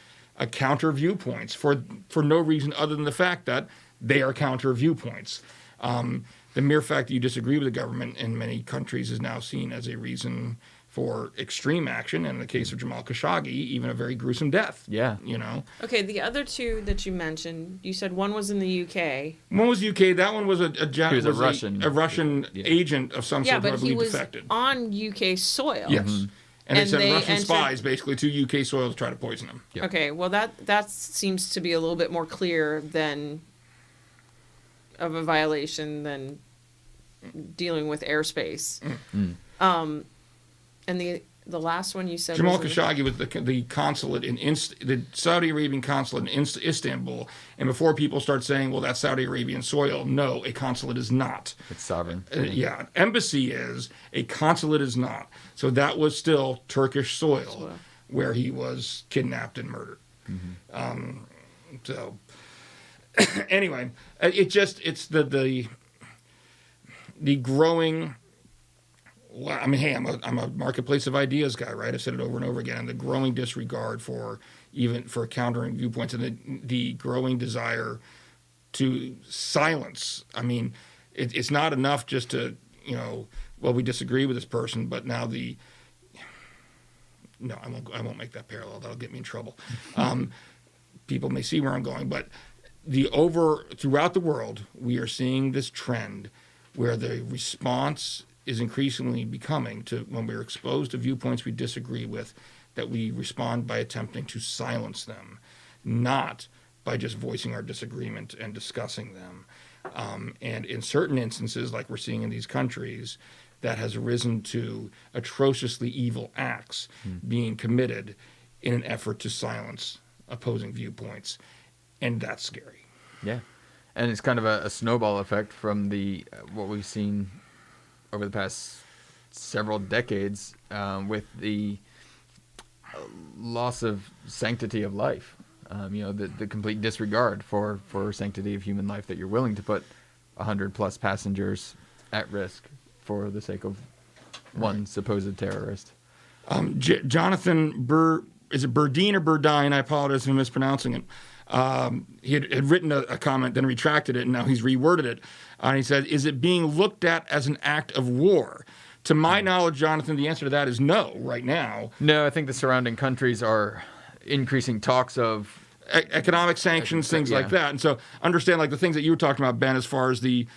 counter viewpoints for no reason other than the fact that they are counter viewpoints. The mere fact that you disagree with the government in many countries is now seen as a reason for extreme action. And in the case of Jamal Khashoggi, even a very gruesome death. Yeah. Okay, the other two that you mentioned, you said one was in the UK. One was UK. That one was a He was a Russian. agent of some Yeah, sort, who I but he believe was defected. on UK soil. Yes. And they And sent they Russian entered- spies basically to UK soil to try to poison him. Yep. Okay, well that seems to be a little bit more clear than of a violation than dealing with airspace. And the last one you said Jamal was Khashoggi was the consulate in the Saudi Arabian consulate in Istanbul. And before people start saying, well, that's Saudi Arabian soil, no, a consulate is not. It's sovereign. Yeah, an embassy is, a consulate is not. So that was still Turkish soil where he was kidnapped and murdered. So anyway, it's the growing. I mean, hey, I'm a marketplace of ideas guy, right? I've said it over and over again. And the growing disregard for countering viewpoints, and the growing desire to silence. I mean, it's not enough just to we disagree with this person, but now no, I won't make that parallel. That'll get me in trouble. People may see where I'm going, but throughout the world, we are seeing this trend where the response is increasingly becoming to, when we're exposed to viewpoints we disagree with, that we respond by attempting to silence them, not by just voicing our disagreement and discussing them. And in certain instances, like we're seeing in these countries, that has risen to atrociously evil acts being committed in an effort to silence opposing viewpoints. And that's scary. Yeah. And it's kind of a snowball effect from what we've seen over the past several decades with the loss of sanctity of life. The complete disregard for sanctity of human life, that you're willing to put 100+ passengers at risk for the sake of one supposed terrorist. Jonathan is it Burdine or Burdine? I apologize if I'm mispronouncing it. He had written a comment, then retracted it, and now he's reworded it. And he said, is it being looked at as an act of war? To my knowledge, Jonathan, the answer to that is no right now. No, I think the surrounding countries are increasing talks of economic sanctions, things like that. And so understand like the things that you were talking about, Ben, as far as the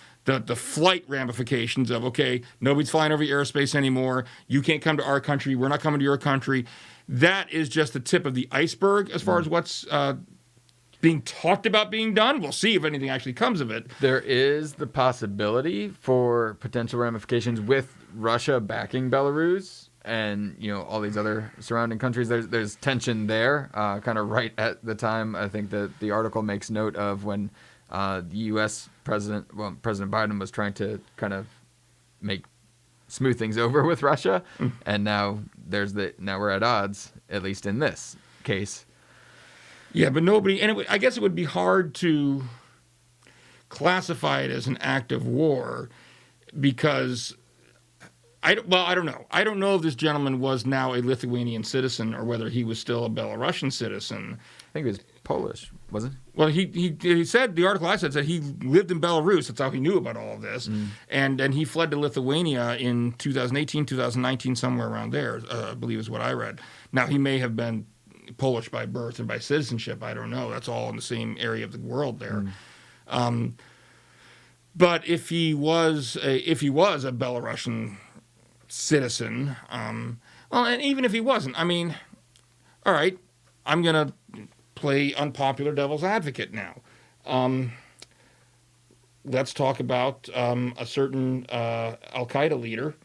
flight ramifications of, okay, nobody's flying over your airspace anymore. You can't come to our country. We're not coming to your country. That is just the tip of the iceberg as far as what's being talked about being done. We'll see if anything actually comes of it. There is the possibility for potential ramifications with Russia backing Belarus and, you know, all these other surrounding countries. There's tension there, kind of right at the time. I think that the article makes note of when the U.S. President Biden was trying to kind of smooth things over with Russia, and now we're at odds, at least in this case. Yeah, but nobody, and I guess it would be hard to classify it as an act of war because I don't know. I don't know if this gentleman was now a Lithuanian citizen or whether he was still a Belarusian citizen. I think he was Polish, wasn't he? Well, he said, the article I said he lived in Belarus. That's how he knew about all of this. And he fled to Lithuania in 2018, 2019, somewhere around there, I believe is what I read. Now, he may have been Polish by birth and by citizenship. I don't know. That's all in the same area of the world there. But if he was a Belarusian citizen, well, and even if he wasn't, I mean, all right, I'm going to play unpopular devil's advocate now. Let's talk about a certain Al-Qaeda leader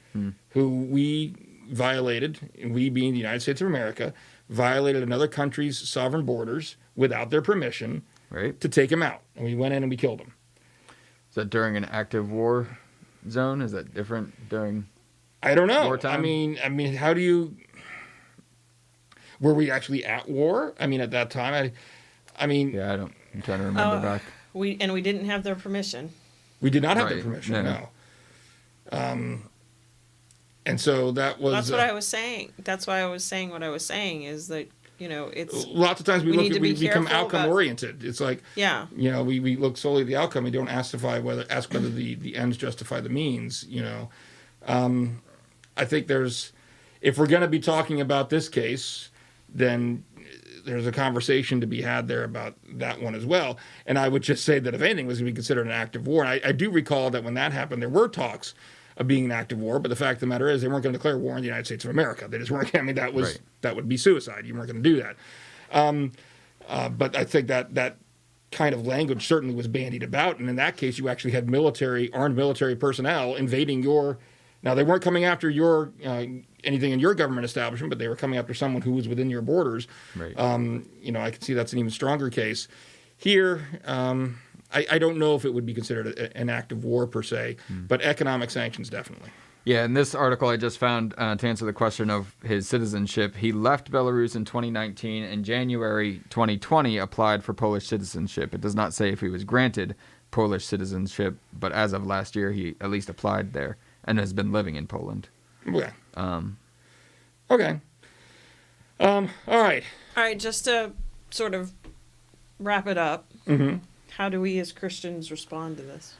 who we violated, we being the United States of America, violated another country's sovereign borders without their permission to take him out. And we went in and we killed him. Is that during an active war zone? Is that different during I don't know. wartime? I mean, how do you... Were we actually at war? I mean, at that time, I mean... Yeah, I'm trying to remember back. We didn't have their permission. We did not have their permission, no. And so that was... That's what I was saying. That's why I was saying what I was saying is that, you know, it's... Lots of times we become outcome-oriented. It's like, yeah, you know, we look solely at the outcome. We don't ask whether the ends justify the means, you know. I think if we're going to be talking about this case, then there's a conversation to be had there about that one as well. And I would just say that if anything was going to be considered an act of war, and I do recall that when that happened, there were talks of being an act of war, but the fact of the matter is they weren't going to declare war on the United States of America. They just weren't. I mean, that would be suicide. You weren't going to do that. But I think that kind of language certainly was bandied about, and in that case, you actually had armed military personnel invading your. Now, they weren't coming after your anything in your government establishment, but they were coming after someone who was within your borders. Right. You know, I can see that's an even stronger case. Here, I don't know if it would be considered an act of war per se, but economic sanctions definitely. Yeah, in this article I just found, to answer the question of his citizenship, he left Belarus in 2019. In January 2020, applied for Polish citizenship. It does not say if he was granted Polish citizenship, but as of last year, he at least applied there and has been living in Poland. Okay. Okay. All right. All right, just to sort of wrap it up, how do we as Christians respond to this?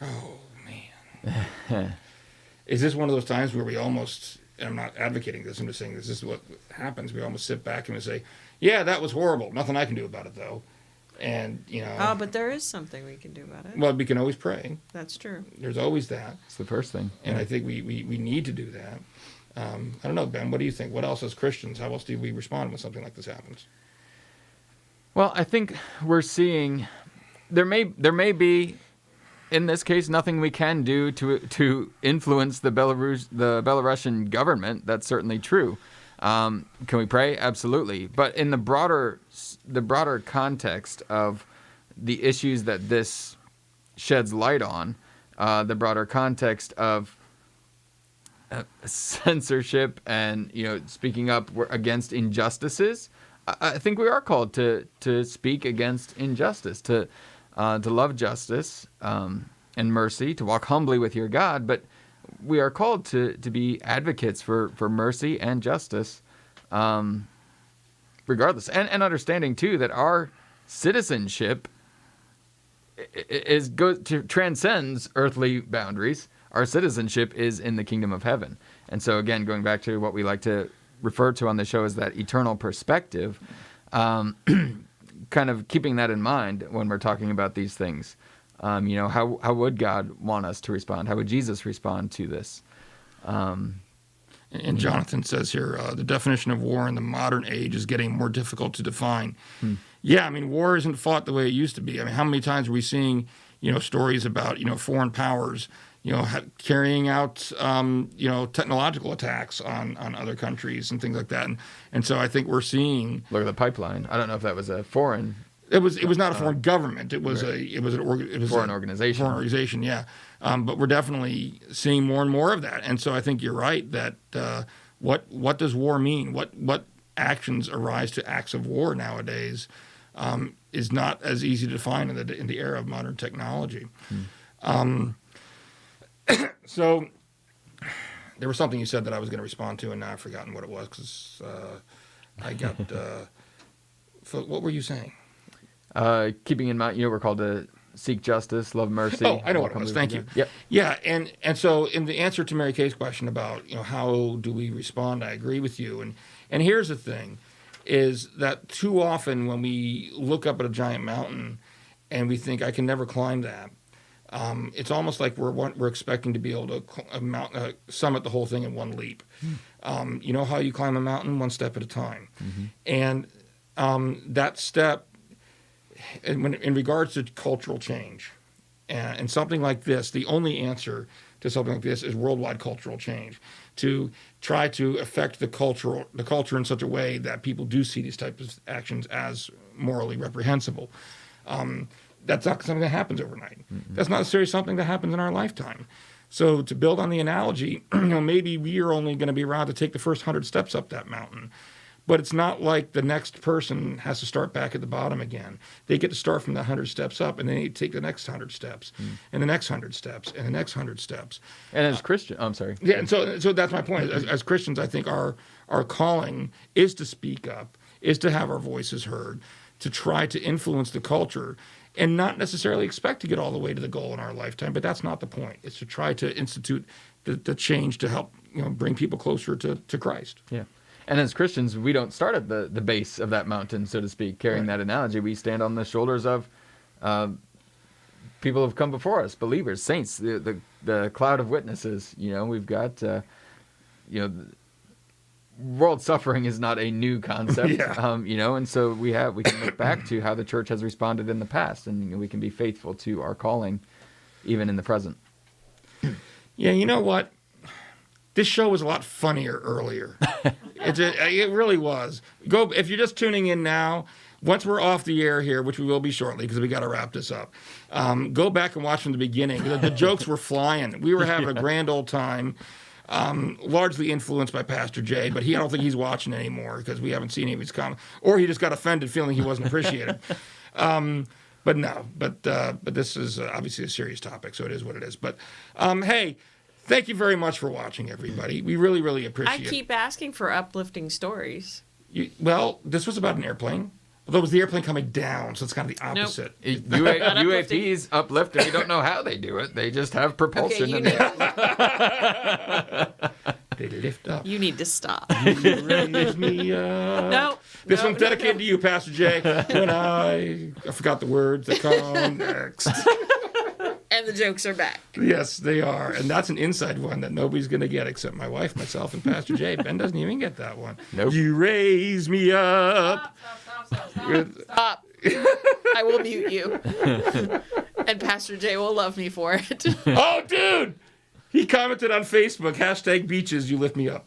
Oh, man. Is this one of those times where we almost, and I'm not advocating this, I'm just saying this is what happens, we almost sit back and we say, yeah, that was horrible. Nothing I can do about it, though. And, you know. Oh, but there is something we can do about it. Well, we can always pray. That's true. There's always that. It's the first thing. And I think we need to do that. I don't know, Ben, what do you think? What else as Christians, how else do we respond when something like this happens? Well, I think we're seeing there may be, in this case, nothing we can do to influence the Belarusian government. That's certainly true. Can we pray? Absolutely. But in the broader context of the issues that this sheds light on, the broader context of censorship and, you know, speaking up against injustices, I think we are called to speak against injustice, to love justice and mercy, to walk humbly with your God, but we are called to be advocates for mercy and justice, regardless, and understanding too that our citizenship transcends earthly boundaries. Our citizenship is in the kingdom of heaven. And so, again, going back to what we like to refer to on the show as that eternal perspective, kind of keeping that in mind when we're talking about these things. How would God want us to respond? How would Jesus respond to this? And Jonathan says here, the definition of war in the modern age is getting more difficult to define. Yeah, I mean, war isn't fought the way it used to be. I mean, how many times are we seeing, stories about, foreign powers, carrying out, technological attacks on other countries and things like that. And so I think we're seeing. Look at the pipeline. I don't know if that was a foreign. It was not a foreign government. It was right. it was foreign organization. Foreign organization, yeah. But we're definitely seeing more and more of that. And so I think you're right that what does war mean? What actions arise to acts of war nowadays is not as easy to define in the era of modern technology. So there was something you said that I was going to respond to, and now I've forgotten what it was because I got. What were you saying? Keeping in mind, we're called to seek justice, love mercy. Oh, I know what it was. Thank you. Yep. Yeah, and so in the answer to Mary Kay's question about how do we respond, I agree with you. And here's the thing, is that too often when we look up at a giant mountain and we think I can never climb that, it's almost like we're expecting to be able to summit the whole thing in one leap. You know how you climb a mountain? One step at a time. And that step, in regards to cultural change, and something like this, the only answer to something like this is worldwide cultural change, to try to affect the culture in such a way that people do see these types of actions as morally reprehensible. That's not something that happens overnight. That's not necessarily something that happens in our lifetime. So to build on the analogy, maybe we are only going to be around to take the first 100 steps up that mountain. But it's not like the next person has to start back at the bottom again. They get to start from the 100 steps up, and then they take the next 100 steps, and the next 100 steps, and the next 100 steps. And as Christian, I'm sorry. Yeah, and so that's my point. As Christians, I think our calling is to speak up, is to have our voices heard, to try to influence the culture, and not necessarily expect to get all the way to the goal in our lifetime. But that's not the point. It's to try to institute the change to help bring people closer to Christ. Yeah. And as Christians, we don't start at the base of that mountain, so to speak, carrying that analogy. We stand on the shoulders of people who have come before us, believers, saints, the cloud of witnesses. We've got, world suffering is not a new concept, and so we can look back to how the church has responded in the past, and we can be faithful to our calling, even in the present. Yeah, you know what? This show was a lot funnier earlier. It really was. If you're just tuning in now, once we're off the air here, which we will be shortly because we got to wrap this up, go back and watch from the beginning. The jokes were flying. We were having a grand old time, largely influenced by Pastor Jay, but I don't think he's watching anymore because we haven't seen any of his comments. Or he just got offended feeling he wasn't appreciated. But this is obviously a serious topic, so it is what it is. But hey, thank you very much for watching, everybody. We really, really appreciate it. I keep asking for uplifting stories. This was about an airplane. Although it was the airplane coming down, so it's kind of the opposite. Nope. UAPs uplift, and you don't know how they do it. They just have propulsion. They lift up. You need to stop. You raise me up. No. This one's dedicated to you, Pastor Jay. When I forgot the words that come next. And the jokes are back. Yes, they are. And that's an inside one that nobody's going to get except my wife, myself, and Pastor Jay. Ben doesn't even get that one. Nope. You raise me up. Stop. I will mute you. And Pastor Jay will love me for it. Oh, dude! He commented on Facebook, #beaches, you lift me up.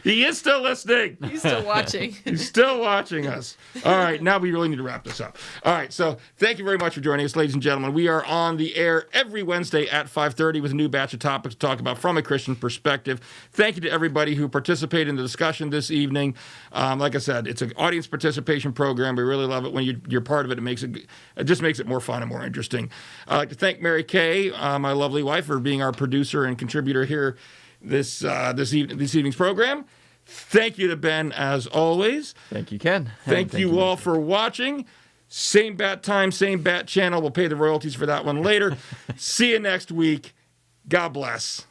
He is still listening. He's still watching. He's still watching us. All right, now we really need to wrap this up. All right, so thank you very much for joining us, ladies and gentlemen. We are on the air every Wednesday at 5:30 with a new batch of topics to talk about from a Christian perspective. Thank you to everybody who participated in the discussion this evening. Like I said, it's an audience participation program. We really love it when you're part of it. It just makes it more fun and more interesting. I'd like to thank Mary Kay, my lovely wife, for being our producer and contributor here this evening's program. Thank you to Ben, as always. Thank you, Ken. Thank you all for watching. Same bat time, same bat channel. We'll pay the royalties for that one later. See you next week. God bless.